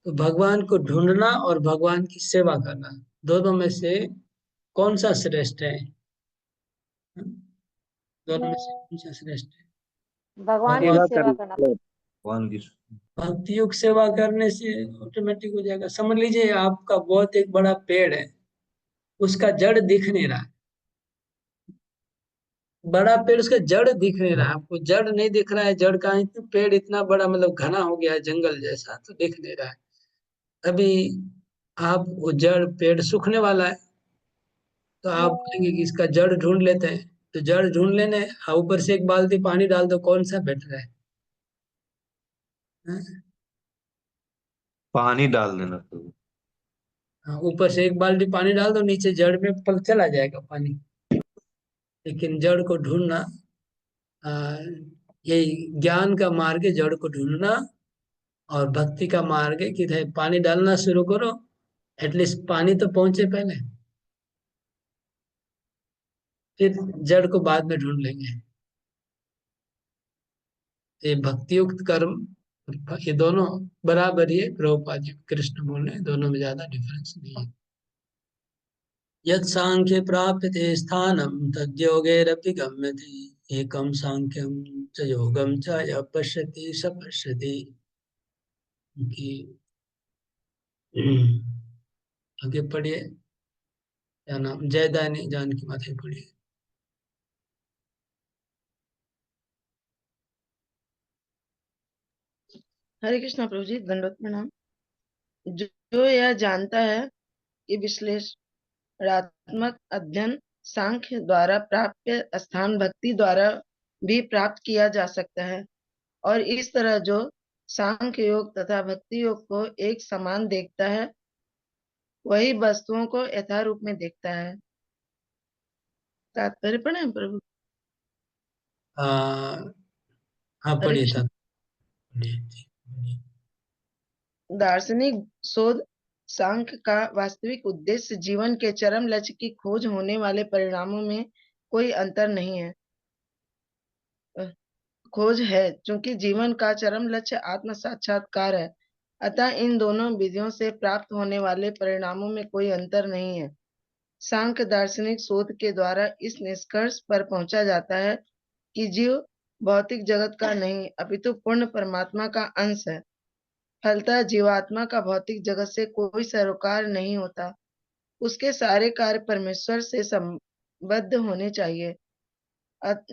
तो भगवान को ढूंढना और भगवान की सेवा करना, दोनों में से कौन सा श्रेष्ठ है? दोनों में से कौन सा श्रेष्ठ है? भगवान की भगवान सेवा करना। भगवान की भक्ति युक्त सेवा करने से ऑटोमेटिक हो जाएगा। समझ लीजिए आपका बहुत एक बड़ा पेड़ है, उसका जड़ दिख नहीं रहा है। बड़ा पेड़, उसका जड़ दिख नहीं रहा है, आपको जड़ नहीं दिख रहा है। जड़ का पेड़ इतना बड़ा, मतलब घना हो गया है, जंगल जैसा, तो दिख नहीं रहा है। अभी आप वो जड़, पेड़ सूखने वाला है, तो आप बोलेंगे कि इसका जड़ ढूंढ लेते हैं। तो जड़ ढूंढ लेने, ऊपर से एक बाल्टी पानी डाल दो, कौन सा बेटर है? हाँ? पानी डाल देना प्रभु। हाँ, ऊपर से एक बाल्टी पानी डाल दो, नीचे जड़ में पल चला जाएगा पानी। लेकिन जड़ को ढूंढना, आ, यही ज्ञान का मार्ग है, जड़ को ढूंढना। और भक्ति का मार्ग है कि पानी डालना शुरू करो, एटलीस्ट पानी तो पहुंचे पहले, फिर जड़ को बाद में ढूंढ लेंगे। ये भक्ति युक्त कर्म, ये दोनों बराबर ही है। प्रभुपाद जी कृष्ण बोल रहे हैं, दोनों में ज्यादा डिफरेंस नहीं है। यत् सांख्ये प्राप्यते स्थानम तद्योगैरपि गम्यते एकम सांख्यम च योगम च यः पश्यति स पश्यति। कि आगे पढ़िए, क्या नाम, जयदानी जानकी माता पढ़िए। हरे कृष्णा प्रभु जी, दंडवत प्रणाम। जो यह जानता है कि विश्लेषणात्मक अध्ययन सांख्य द्वारा प्राप्य स्थान भक्ति द्वारा भी प्राप्त किया जा सकता है, और इस तरह जो सांख्य योग तथा भक्ति योग को एक समान देखता है वही वस्तुओं को यथारूप में देखता है। तात्पर्य प्रणाम प्रभु। हाँ हरे पढ़िए कृष्ण। था, पढ़िए। दार्शनिक शोध सांख्य का वास्तविक उद्देश्य जीवन के चरम लक्ष्य की खोज होने वाले परिणामों में कोई अंतर नहीं है, खोज है, क्योंकि जीवन का चरम लक्ष्य आत्म साक्षात्कार है। अतः इन दोनों विधियों से प्राप्त होने वाले परिणामों में कोई अंतर नहीं है। सांख्य दार्शनिक शोध के द्वारा इस निष्कर्ष पर पहुंचा जाता है कि जीव भौतिक जगत का नहीं अपितु पूर्ण परमात्मा का अंश है। फलतः जीवात्मा का भौतिक जगत से कोई सरोकार नहीं होता। उसके सारे कार्य परमेश्वर से संबद्ध होने चाहिए।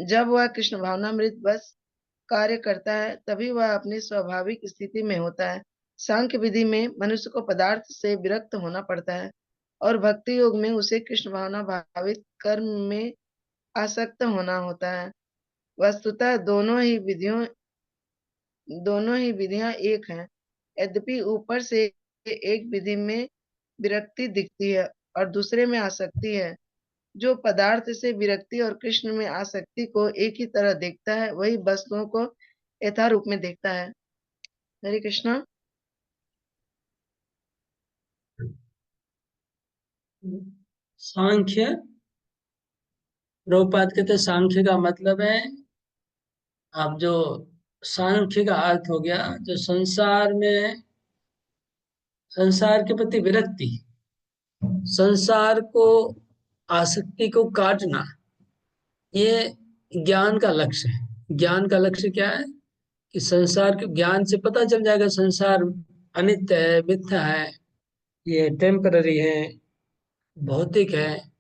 जब वह कृष्ण भावनामृत बस कार्य करता है तभी वह अपनी स्वाभाविक स्थिति में होता है। सांख्य विधि में मनुष्य को पदार्थ से विरक्त होना पड़ता है और भक्ति योग में उसे कृष्ण भावना भावित कर्म में आसक्त होना होता है। वस्तुतः दोनों ही विधियां एक हैं, यद्यपि ऊपर से एक विधि में विरक्ति दिखती है और दूसरे में आसक्ति है। जो पदार्थ से विरक्ति और कृष्ण में आसक्ति को एक ही तरह देखता है, वही वस्तुओं को यथारूप में देखता है। हरे कृष्णा। सांख्य, प्रभुपाद कहते हैं सांख्य का मतलब है, आप जो सांख्य का अर्थ हो गया जो संसार में, संसार के प्रति विरक्ति, संसार को, आसक्ति को काटना, ये ज्ञान का लक्ष्य है। ज्ञान का लक्ष्य क्या है कि संसार के ज्ञान से पता चल जाएगा संसार अनित्य है, मिथ्या है, ये टेम्पररी है, भौतिक है।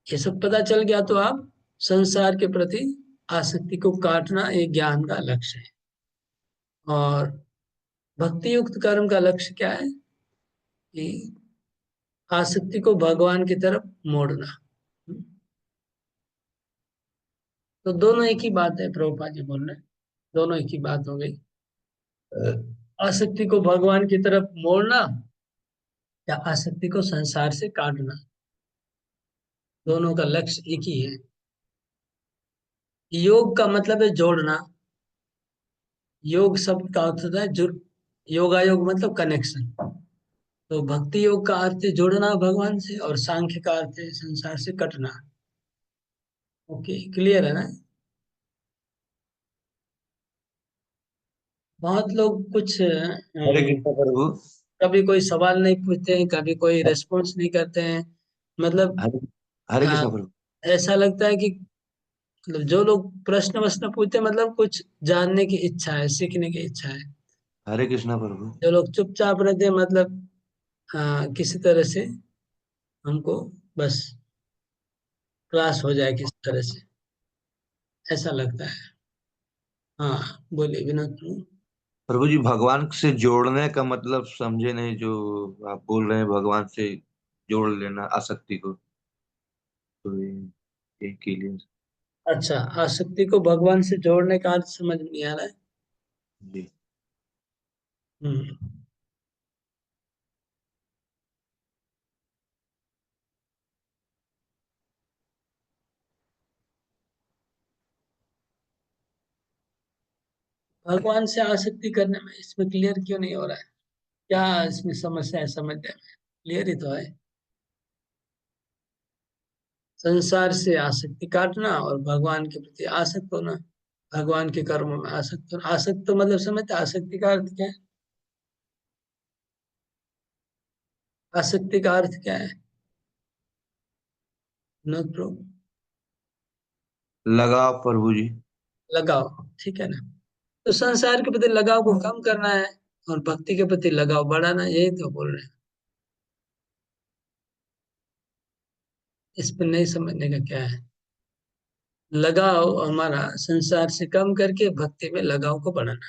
ये सब पता चल गया तो आप संसार के प्रति आसक्ति को काटना, ये ज्ञान का लक्ष्य है। और भक्ति युक्त कर्म का लक्ष्य क्या है कि आसक्ति को भगवान की तरफ मोड़ना। तो दोनों एक ही बात है, प्रभुपाद जी बोल रहे हैं, दोनों एक ही बात हो गई। आसक्ति को भगवान की तरफ मोड़ना या आसक्ति को संसार से काटना, दोनों का लक्ष्य एक ही है। योग का मतलब है जोड़ना। योग शब्द का अर्थ होता है जुड़, योगायोग मतलब कनेक्शन। तो भक्ति योग का अर्थ है जुड़ना भगवान से, और सांख्य का अर्थ है संसार से कटना। ओके, क्लियर है ना? बहुत लोग कुछ हरे कृष्ण प्रभु। कभी कोई सवाल नहीं पूछते हैं, कभी कोई रेस्पॉन्स नहीं करते हैं, मतलब हरे हरे हाँ, कृष्ण प्रभु। ऐसा लगता है कि मतलब जो लोग प्रश्न वश्न पूछते हैं, मतलब कुछ जानने की इच्छा है, सीखने की इच्छा है। हरे कृष्ण प्रभु। जो लोग चुपचाप रहते हैं, मतलब किसी तरह से हमको बस क्लास हो जाए किसी तरह से, ऐसा लगता है। हाँ बोलिए विनोद प्रभु। प्रभु जी, भगवान से जोड़ने का मतलब समझे नहीं, जो आप बोल रहे हैं भगवान से जोड़ लेना आसक्ति को, तो ये क्लियर। अच्छा, आसक्ति को भगवान से जोड़ने का अर्थ समझ नहीं आ रहा है। जी। हम्म भगवान से आसक्ति करने में इसमें क्लियर क्यों नहीं हो रहा है? क्या इसमें समस्या है समझने में? क्लियर ही तो है। संसार से आसक्ति काटना और भगवान के प्रति आसक्त होना, भगवान के कर्मों में आसक्त होना। आसक्त तो मतलब समझते, आसक्ति का अर्थ क्या है? आसक्ति का अर्थ क्या है विनोद प्रभु? लगाव प्रभु जी। लगाव, ठीक है ना? तो संसार के प्रति लगाव को कम करना है और भक्ति के प्रति लगाव बढ़ाना, यही तो बोल रहे हैं। इस पर नहीं समझने का क्या है? लगाव हमारा संसार से कम करके भक्ति में लगाव को बढ़ाना।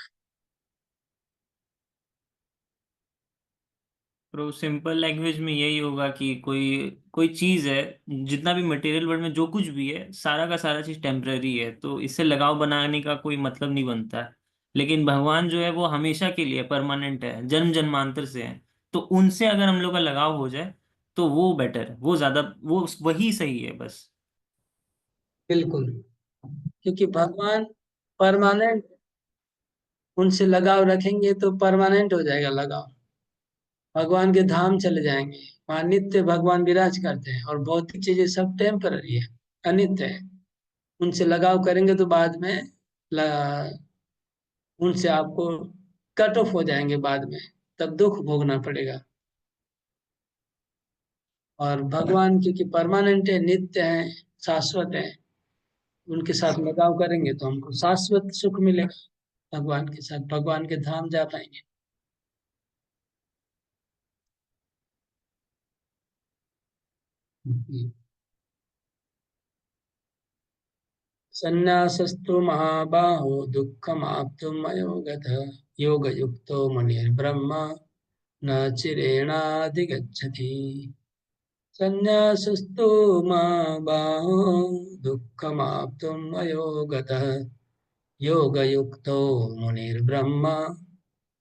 तो सिंपल लैंग्वेज में यही होगा कि कोई कोई चीज है, जितना भी मटेरियल वर्ल्ड में जो कुछ भी है, सारा का सारा चीज टेम्पररी है, तो इससे लगाव बनाने का कोई मतलब नहीं बनता है। लेकिन भगवान जो है वो हमेशा के लिए परमानेंट है, जन्म जन्मांतर से है। तो उनसे अगर हम लोग का लगाव हो जाए तो वो बेटर है, वो ज्यादा, वो वही सही है बस। बिल्कुल, क्योंकि भगवान परमानेंट, उनसे लगाव रखेंगे तो परमानेंट हो जाएगा लगाव। भगवान के धाम चले जाएंगे, वहां नित्य भगवान विराज करते हैं, और भौतिक चीजें सब टेम्पररी है, अनित्य है। उनसे लगाव करेंगे तो बाद में उनसे आपको कट ऑफ हो जाएंगे बाद में, तब दुख भोगना पड़ेगा। और भगवान क्योंकि परमानेंट है, नित्य है, शाश्वत है, उनके साथ लगाव करेंगे तो हमको शाश्वत सुख मिलेगा। भगवान के साथ भगवान के धाम जा पाएंगे। संन्यासस्तु महाबाहो दुःखमाप्तुमयो गतः योगयुक्तो मुनिर्ब्रह्म न चिरेणाधिगच्छति। संन्यासस्तु महाबाहो दुःखमाप्तुमयो गतः योगयुक्तो मुनिर्ब्रह्म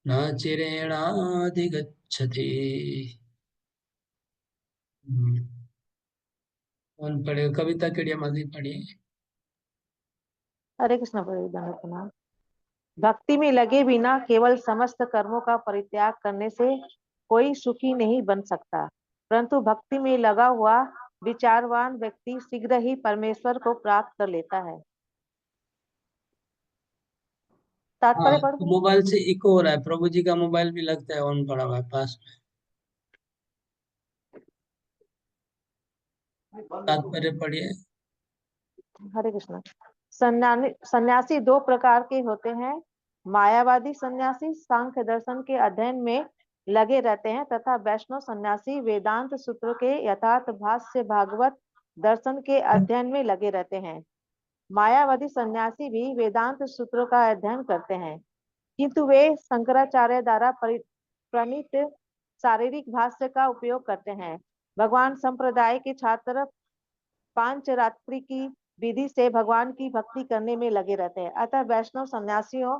न चिरेणाधिगच्छति। हम्म। कौन पढ़े? कविता केडिया माधी पढ़िए। हरे कृष्ण प्रभु, दंडवत प्रणाम। भक्ति में लगे बिना केवल समस्त कर्मों का परित्याग करने से कोई सुखी नहीं बन सकता, परंतु भक्ति में लगा हुआ विचारवान व्यक्ति शीघ्र ही परमेश्वर को प्राप्त कर लेता है। हाँ, तात्पर्य पढ़ दूं? मोबाइल से इको हो रहा है। प्रभु जी का मोबाइल भी लगता है ऑन पड़ा हुआ है पास में। तात्पर्य पढ़िए। हरे कृष्ण। सन्यासी दो प्रकार के होते हैं। मायावादी सन्यासी सांख्य दर्शन के अध्ययन में लगे रहते हैं तथा वैष्णव सन्यासी वेदांत सूत्र के यथार्थ भाष्य भागवत दर्शन के अध्ययन में लगे रहते हैं। मायावादी सन्यासी भी वेदांत सूत्रों का अध्ययन करते हैं, किंतु वे शंकराचार्य द्वारा प्रणीत शारीरिक भाष्य का उपयोग करते हैं। भगवान संप्रदाय के छात्र पांचरात्रि की विधि से भगवान की भक्ति करने में लगे रहते हैं। अतः वैष्णव सन्यासियों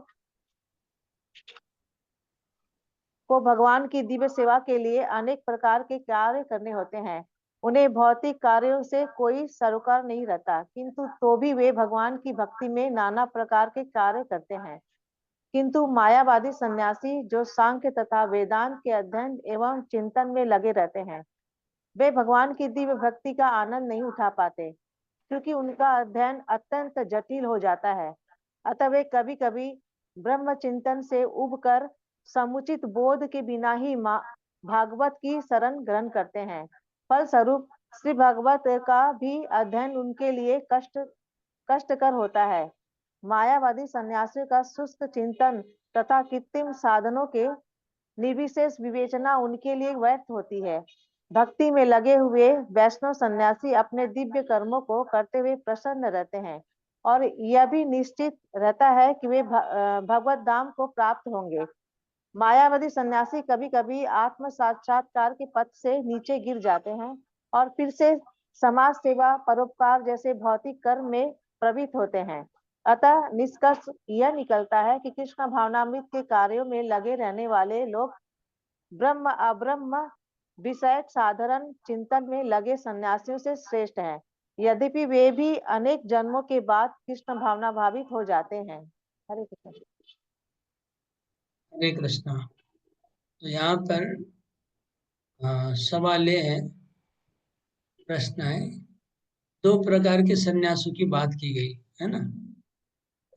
को भगवान की दिव्य सेवा के लिए अनेक प्रकार के कार्य करने होते हैं। उन्हें भौतिक कार्यों से कोई सरोकार नहीं रहता, किंतु तो भी वे भगवान की भक्ति में नाना प्रकार के कार्य करते हैं। किंतु मायावादी सन्यासी जो सांख्य तथा वेदांत के अध्ययन एवं चिंतन में लगे रहते हैं, वे भगवान की दिव्य भक्ति का आनंद नहीं उठा पाते, क्योंकि उनका अध्ययन अत्यंत जटिल हो जाता है। अतः वे कभी कभी ब्रह्म चिंतन से उबकर समुचित बोध के बिना ही भागवत की शरण ग्रहण करते हैं। फलस्वरूप श्री भागवत का भी अध्ययन उनके लिए कष्टकर होता है। मायावादी सन्यासियों का शुष्क चिंतन तथा कृत्रिम साधनों के निर्विशेष विवेचना उनके लिए व्यर्थ होती है। भक्ति में लगे हुए वैष्णव सन्यासी अपने दिव्य कर्मों को करते हुए प्रसन्न रहते हैं और यह भी निश्चित रहता है कि वे भगवत धाम को प्राप्त होंगे। मायावादी सन्यासी कभी कभी आत्म साक्षात्कार के पथ से नीचे गिर जाते हैं और फिर से समाज सेवा परोपकार जैसे भौतिक कर्म में प्रवृत्त होते हैं। अतः निष्कर्ष यह निकलता है कि कृष्ण भावनामृत के कार्यों में लगे रहने वाले लोग ब्रह्म अब्रह्म विषयक साधारण चिंतन में लगे सन्यासियों से श्रेष्ठ हैं, यद्यपि वे भी अनेक जन्मों के बाद कृष्ण भावना भावित हो जाते हैं। हरे कृष्ण। हरे कृष्णा। तो यहाँ पर सवाल ये है, प्रश्न है, दो प्रकार के सन्यासों की बात की गई है ना।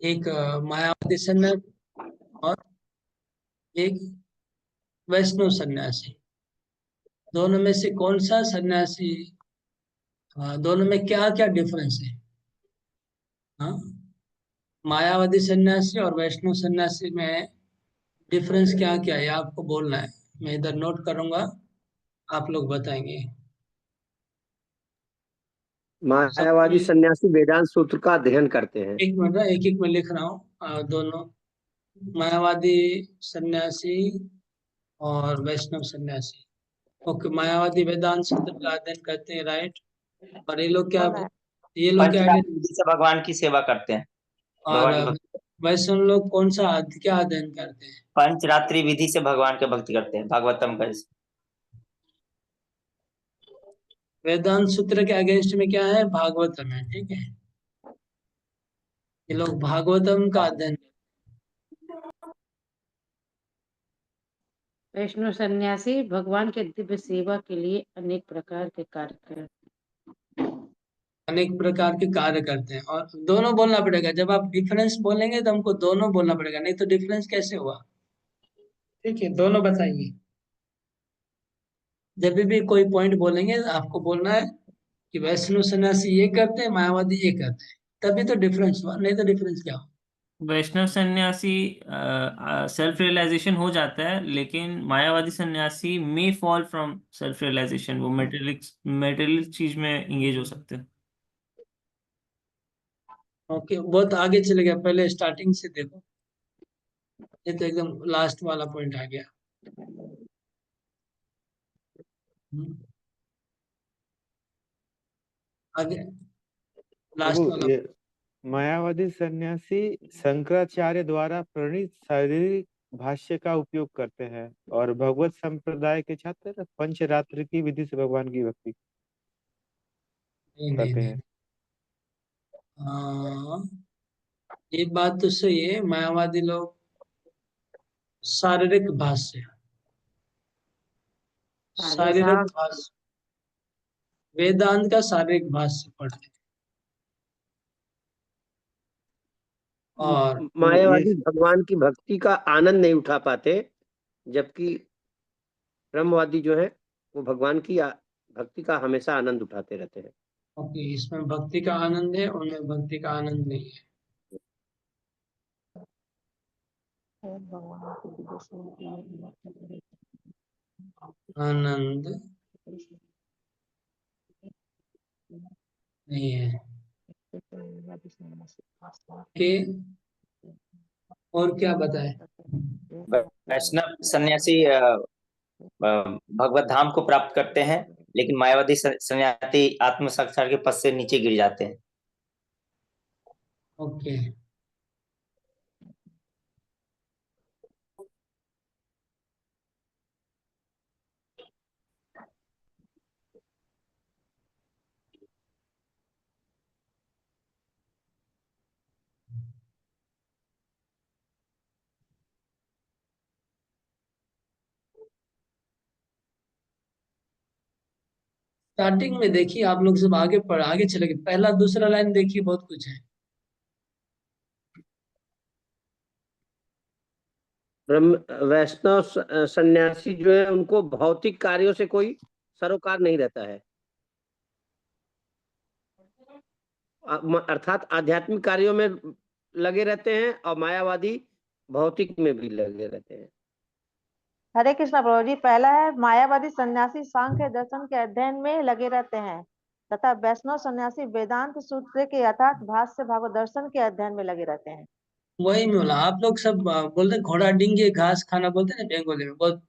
एक मायावादी सन्यासी और एक वैष्णव सन्यासी। दोनों में से कौन सा सन्यासी, दोनों में क्या क्या डिफरेंस है? हाँ, मायावादी सन्यासी और वैष्णव सन्यासी में डिफरेंस क्या क्या है आपको बोलना है। मैं इधर नोट करूंगा, आप लोग बताएंगे। मायावादी सन्यासी वेदांत सूत्र का अध्ययन करते हैं। एक मिनट, एक एक में लिख रहा हूँ। दोनों मायावादी सन्यासी और वैष्णव सन्यासी। ओके, मायावादी वेदांत सूत्र का अध्ययन करते हैं, राइट। और ये लोग क्या पंचरात्र विधि से भगवान की सेवा करते हैं, और भगवान की भक्ति। वैष्णव लोग कौन सा क्या अध्ययन करते हैं? पंचरात्रि विधि से भगवान की भक्ति करते हैं, भागवतम का। वेदांत सूत्र के अगेंस्ट में क्या है? भागवतम है, ठीक है। ये लोग भागवतम का अध्ययन। वैष्णव सन्यासी भगवान के दिव्य सेवा के लिए अनेक प्रकार के कार्य करते हैं। अनेक प्रकार के कार्य करते हैं, और दोनों बोलना पड़ेगा। जब आप डिफरेंस बोलेंगे तो हमको दोनों बोलना पड़ेगा, नहीं तो डिफरेंस कैसे हुआ? ठीक है, दोनों बताइए। जब भी कोई पॉइंट बोलेंगे आपको बोलना है कि वैष्णव सन्यासी ये करते हैं, मायावादी ये करते हैं, तभी तो डिफरेंस हुआ, नहीं तो डिफरेंस क्या हुआ? वैष्णव सन्यासी सेल्फ रियलाइजेशन हो जाता है, लेकिन मायावादी सन्यासी मे फॉल फ्रॉम सेल्फ रियलाइजेशन, वो मेटेरियल चीज में इंगेज हो सकते हैं। ओके, बहुत आगे चले गया, पहले स्टार्टिंग से देखो, ये तो एकदम लास्ट वाला पॉइंट आ गया। आगे लास्ट प्रभु, वाला। ये मायावादी सन्यासी शंकराचार्य द्वारा प्रणीत शारीरिक भाष्य का उपयोग करते हैं और भगवत संप्रदाय के छात्र पंचरात्र की विधि से भगवान की भक्ति। नहीं नहीं कहते नहीं। हैं। हाँ, ये बात तो सही है, मायावादी लोग शारीरिक भाष्य, अरे शारीरिक साहब, भाष्य, वेदांत का शारीरिक भाष्य पढ़ते हैं। और ये मायावादी भगवान की भक्ति का आनंद नहीं उठा पाते, जबकि ब्रह्मवादी जो है वो भगवान की भक्ति का हमेशा आनंद उठाते रहते हैं। ओके, इसमें भक्ति का आनंद है, उनमें भक्ति का आनंद नहीं है। आनंद नहीं है कि, और क्या बताए? वैष्णव सन्यासी भगवत धाम को प्राप्त करते हैं, लेकिन मायावादी सन्यासी आत्म साक्षात्कार के पद से नीचे गिर जाते हैं। ओके, स्टार्टिंग में देखिए, आप लोग सब आगे चले गए, पहला दूसरा लाइन देखिए, बहुत कुछ है। ब्रह्म वैष्णव सन्यासी जो है उनको भौतिक कार्यों से कोई सरोकार नहीं रहता है, अर्थात आध्यात्मिक कार्यों में लगे रहते हैं और मायावादी भौतिक में भी लगे रहते हैं। हरे कृष्णा प्रभु जी। पहला है, मायावादी सन्यासी सांख्य दर्शन के अध्ययन में लगे रहते हैं तथा वैष्णव सन्यासी वेदांत सूत्र के यथार्थ भाष्य से भागवत दर्शन के अध्ययन में लगे रहते हैं। वही में बोला, आप लोग सब बोलते हैं घोड़ा डिंगे घास खाना, बोलते हैं ना बंगाली में, बहुत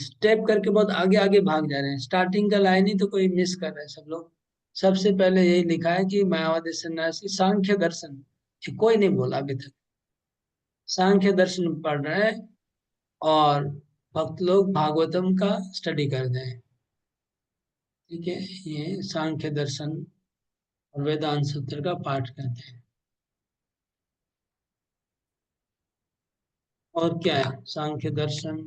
स्टेप करके बहुत आगे आगे भाग जा रहे हैं। स्टार्टिंग का लाइन ही तो कोई मिस कर रहे हैं सब लोग। सबसे पहले यही लिखा है कि मायावादी सन्यासी सांख्य दर्शन, ये कोई नहीं बोला अभी तक। सांख्य दर्शन पढ़ रहे हैं और भक्त लोग भागवतम का स्टडी कर रहे हैं। ठीक है, ये सांख्य दर्शन और वेदांत सूत्र का पाठ करते हैं। और क्या है सांख्य दर्शन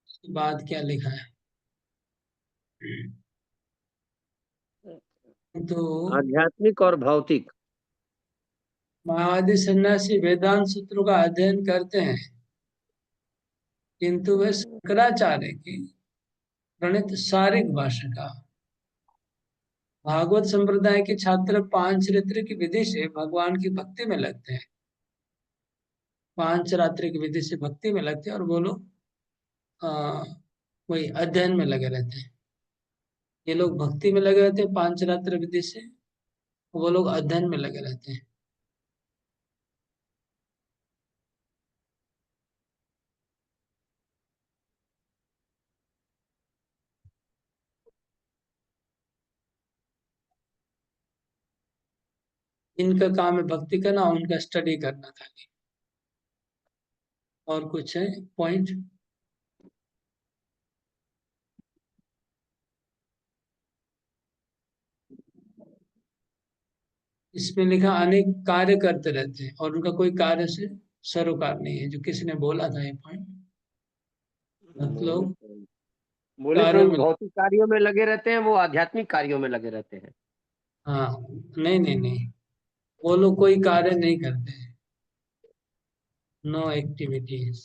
के बाद क्या लिखा है? तो आध्यात्मिक और भौतिक। मायावादी सन्यासी वेदांत सूत्रों का अध्ययन करते हैं, किंतु वे शंकराचार्य की प्रणीत शारीरिक भाषा का भागवत संप्रदाय के छात्र पांचरात्रि की विधि से भगवान की भक्ति में लगते हैं। पांचरात्रि की विधि से भक्ति में लगते हैं और वो लोग वही अध्ययन में लगे रहते हैं। ये लोग भक्ति में लगे रहते हैं पांचरात्र विधि से, वो लोग अध्ययन में लगे रहते हैं। इनका काम है भक्ति करना, उनका स्टडी करना खाली। और कुछ है पॉइंट? इसमें लिखा अनेक कार्य करते रहते हैं और उनका कोई कार्य से सरोकार नहीं है, जो किसी ने बोला था ये पॉइंट। मतलब बोले कार्य प्रभु में, भौतिक कार्यों में लगे रहते हैं, वो आध्यात्मिक कार्यों में लगे रहते हैं। हाँ, नहीं नहीं नहीं, वो लोग कोई कार्य नहीं करते हैं, नो एक्टिविटीज।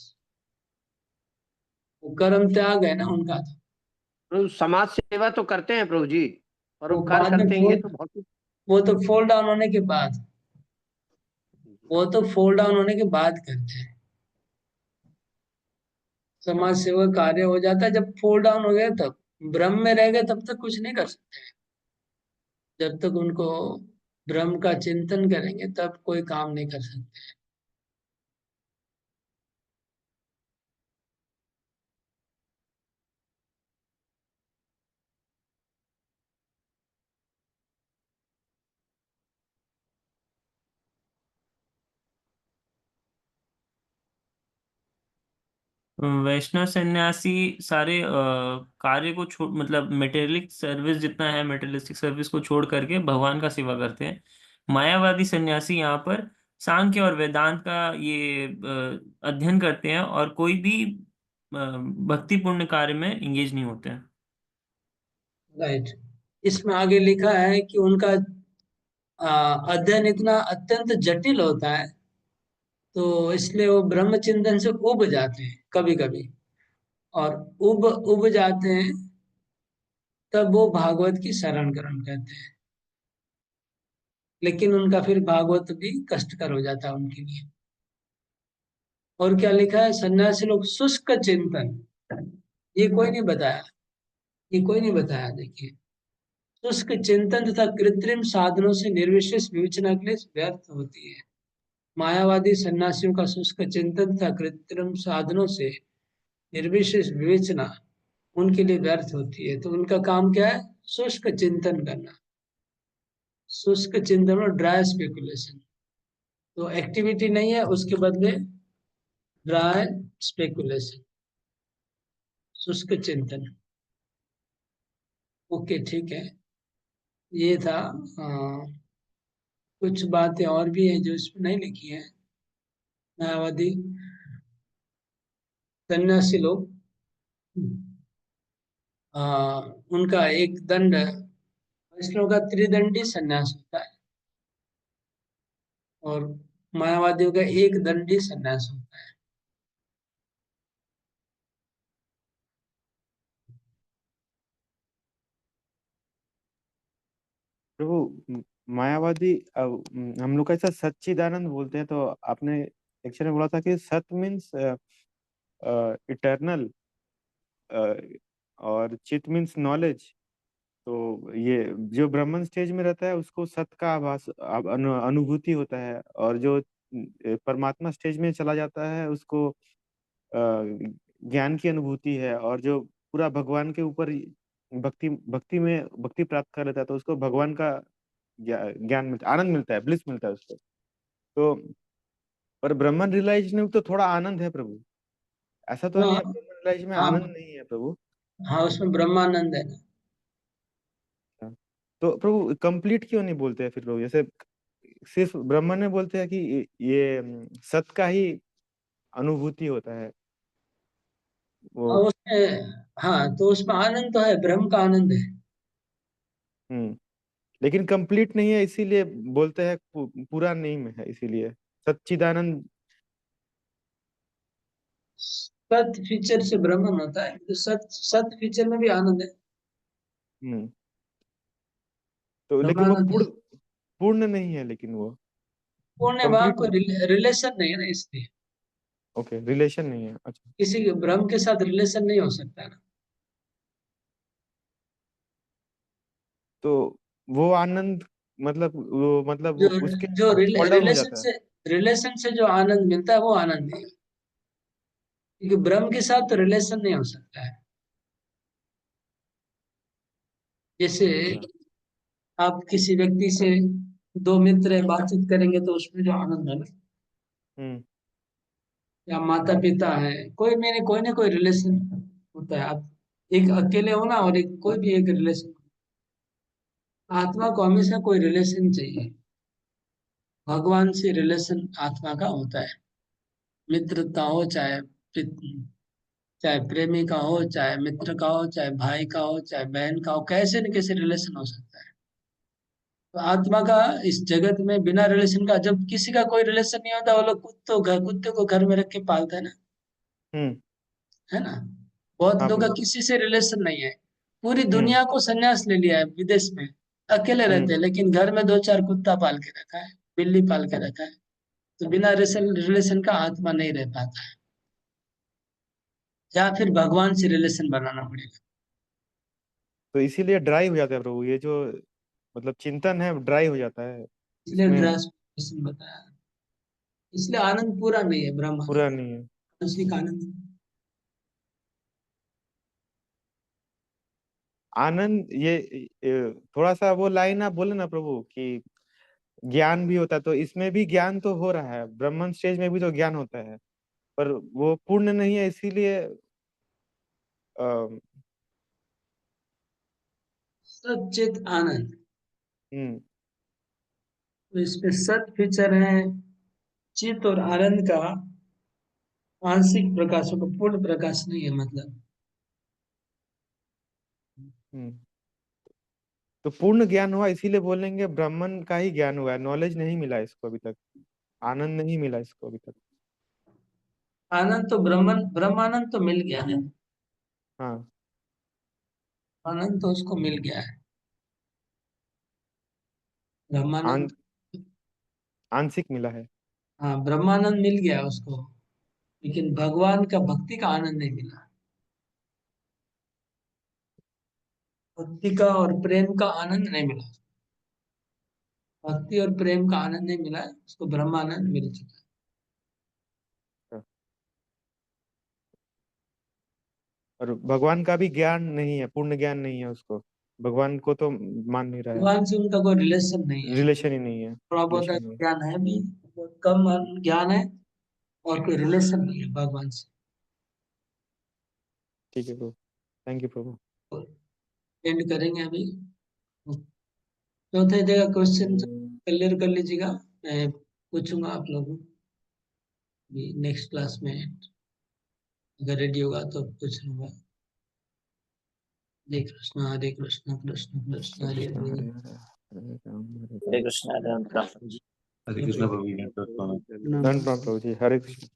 वो कर्म त्याग है ना उनका, तो समाज सेवा तो करते हैं प्रभु जी, वो परोपकार बाद में करते हैं, ये तो भौतिक। वो तो फॉल डाउन होने के बाद, वो तो फॉल डाउन होने के बाद करते हैं। समाज सेवा कार्य हो जाता है जब फॉल डाउन हो गया, तब ब्रह्म में रह गए तब तक कुछ नहीं कर सकते। जब तक उनको ब्रह्म का चिंतन करेंगे तब कोई काम नहीं कर सकते। वैष्णव सन्यासी सारे कार्य को छोड़, मतलब मेटेरियलिक सर्विस जितना है, मेटेरियलिस्टिक सर्विस को छोड़ करके भगवान का सेवा करते हैं। मायावादी सन्यासी यहाँ पर सांख्य और वेदांत का ये अध्ययन करते हैं और कोई भी भक्तिपूर्ण कार्य में इंगेज नहीं होते हैं। राइट। इसमें आगे लिखा है कि उनका अध्ययन इतना अत्यंत जटिल होता है, तो इसलिए वो ब्रह्म चिंतन से उब जाते हैं कभी कभी, और उब उब जाते हैं तब वो भागवत की शरण ग्रहण करते हैं, लेकिन उनका फिर भागवत भी कष्टकर हो जाता है उनके लिए। और क्या लिखा है, सन्यासी लोग शुष्क चिंतन, ये कोई नहीं बताया, ये कोई नहीं बताया। देखिए, शुष्क चिंतन तथा कृत्रिम साधनों से निर्विशेष विवेचना के लिए व्यर्थ होती है। मायावादी सन्यासियों का शुष्क चिंतन तथा कृत्रिम साधनों से निर्विशेष विवेचना उनके लिए व्यर्थ होती है। तो उनका काम क्या है, शुष्क चिंतन करना। शुष्क चिंतन और ड्राई स्पेकुलेशन, तो एक्टिविटी नहीं है, उसके बदले ड्राई स्पेकुलेशन, शुष्क चिंतन। ओके, ठीक है। ये था। कुछ बातें और भी हैं जो इसमें नहीं लिखी है। मायावादी सन्यासी लोग, उनका एक दंड, वैष्णव का त्रिदंडी सन्यास होता है और मायावादियों का एक दंडी सन्यास होता है। प्रभु, मायावादी हम लोग ऐसा सच्चिदानंद बोलते हैं, तो आपने एक्चुअली बोला था कि सत मीन्स इटर्नल और चित मीन्स नॉलेज। तो ये जो ब्राह्मण स्टेज में रहता है उसको सत का आभास अनुभूति होता है, और जो परमात्मा स्टेज में चला जाता है उसको ज्ञान की अनुभूति है, और जो पूरा भगवान के ऊपर भक्ति भक्ति में भक्ति प्राप्त कर लेता है तो उसको भगवान का ज्ञान मिलता है, आनंद मिलता है, ब्लिस मिलता है उसको। तो पर ब्रह्मन रियलाइज में तो थोड़ा आनंद है प्रभु, ऐसा तो नहीं हाँ है ब्रह्मन रियलाइज में हाँ आनंद नहीं है प्रभु। हाँ, उसमें ब्रह्मानंद है ना। तो प्रभु कंप्लीट क्यों नहीं बोलते हैं फिर प्रभु? जैसे सिर्फ ब्रह्मन में बोलते हैं कि ये सत का ही अनुभूति होता है वो। हाँ उसमें, हाँ तो उसमें आनंद तो है, ब्रह्म का आनंद है। हम्म। लेकिन कंप्लीट नहीं है इसीलिए बोलते हैं, पूरा नहीं में है इसीलिए सच्चिदानंद। सत फीचर से ब्रह्मन होता है, तो सत सत फीचर में भी आनंद है, हम्म। तो लेकिन वो ब्रह्मानंद है। पूर्ण नहीं है, लेकिन वो पूर्ण वहां कंप्लीट। कोई रिलेशन नहीं है ना, इसलिए ओके, रिलेशन नहीं है, अच्छा। किसी के ब्रह्म के साथ रिलेशन नहीं हो सकता ना। तो वो आनंद मतलब वो मतलब जो वो उसके जो फॉल डाउन हो जाता है। रिलेशन से जो आनंद मिलता है वो आनंद नहीं है, क्योंकि ब्रह्म के साथ तो रिलेशन नहीं हो सकता है। जैसे अच्छा। आप किसी व्यक्ति से, दो मित्र हैं, बातचीत करेंगे तो उसमें जो आनंद है ना, हम्म। या माता पिता है, कोई मेरे कोई ना कोई रिलेशन होता है। आप एक अकेले हो ना, और एक कोई भी एक रिलेशन, आत्मा को हमेशा कोई रिलेशन चाहिए। भगवान से रिलेशन आत्मा का होता है, मित्रता हो, चाहे प्रेमी का हो, चाहे मित्र का हो, चाहे भाई का हो, चाहे बहन का हो, कैसे न कैसे रिलेशन हो सकता है। तो आत्मा का इस जगत में बिना रिलेशन का, जब किसी का कोई रिलेशन नहीं होता, वो लोग कुत्ते को घर में रख के पालते हैं ना, हम्म। है ना। बहुत हाँ लोग का प्रभु। किसी से रिलेशन नहीं है, पूरी हम्म। दुनिया को संन्यास ले लिया है, विदेश में अकेले रहते हम्म। हैं, लेकिन घर में दो चार कुत्ता पाल के रखा है, बिल्ली पाल के रखा है। तो बिना रिलेशन का आत्मा नहीं रह पाता है, या फिर भगवान से रिलेशन बनाना पड़ेगा। तो इसीलिए ड्राई हो जाता है प्रभु, ये जो मतलब चिंतन है ड्राई हो जाता है इसलिए इसमें, ट्रांसफॉर्मेशन बताया, इसलिए आनंद पूरा नहीं है, ब्रह्म पूरा आनंद, नहीं है। आंशिक आनंद। आनंद थोड़ा सा वो लाइन आप बोले ना प्रभु कि ज्ञान भी होता है, तो इसमें भी ज्ञान तो हो रहा है, ब्रह्मन स्टेज में भी तो ज्ञान होता है, पर वो पूर्ण नहीं है, इसीलिए सच्चित आनंद, हम्म तो इसमें सत फीचर है, चित और आनंद का आंशिक प्रकाश होगा, पूर्ण प्रकाश नहीं है मतलब। हम्म तो पूर्ण ज्ञान हुआ, इसीलिए बोलेंगे ब्राह्मण का ही ज्ञान हुआ है, नॉलेज नहीं मिला इसको अभी तक, आनंद नहीं मिला इसको अभी तक। आनंद तो ब्रह्मानंद तो मिल गया है, हाँ, आनंद तो उसको मिल गया है, ब्रह्मानंद। आंशिक मिला है। हाँ, ब्रह्मानंद मिल गया उसको, लेकिन भगवान का भक्ति का आनंद नहीं मिला। भक्ति का और प्रेम का आनंद नहीं मिला, भक्ति और प्रेम का आनंद नहीं मिला, उसको ब्रह्मानंद मिल चुका है। और भगवान का भी ज्ञान नहीं है, पूर्ण ज्ञान नहीं है उसको, भगवान को तो मान नहीं रहा है, भगवान से उनका कोई रिलेशन नहीं है, रिलेशन ही नहीं है, थोड़ा बहुत रिलेशन नहीं है। ज्ञान है भी, बहुत कम ज्ञान है, और कोई रिलेशन नहीं है भगवान से। ठीक है प्रभु, थैंक यू प्रभु। एंड करेंगे अभी। चौथे जगह क्वेश्चन क्लियर कर लीजिएगा, मैं पूछूंगा आप लोगों को नेक्स्ट क्लास में, अगर रेडी होगा तो पूछ लूंगा। हरे कृष्णा कृष्ण कृष्ण हरे कृष्ण हरे। हरे हरे, हरे राम हरे हरे कृष्णा, हरे राम। हरे कृष्ण प्रभु जी। धन्यवाद प्रभु जी, हरे कृष्ण।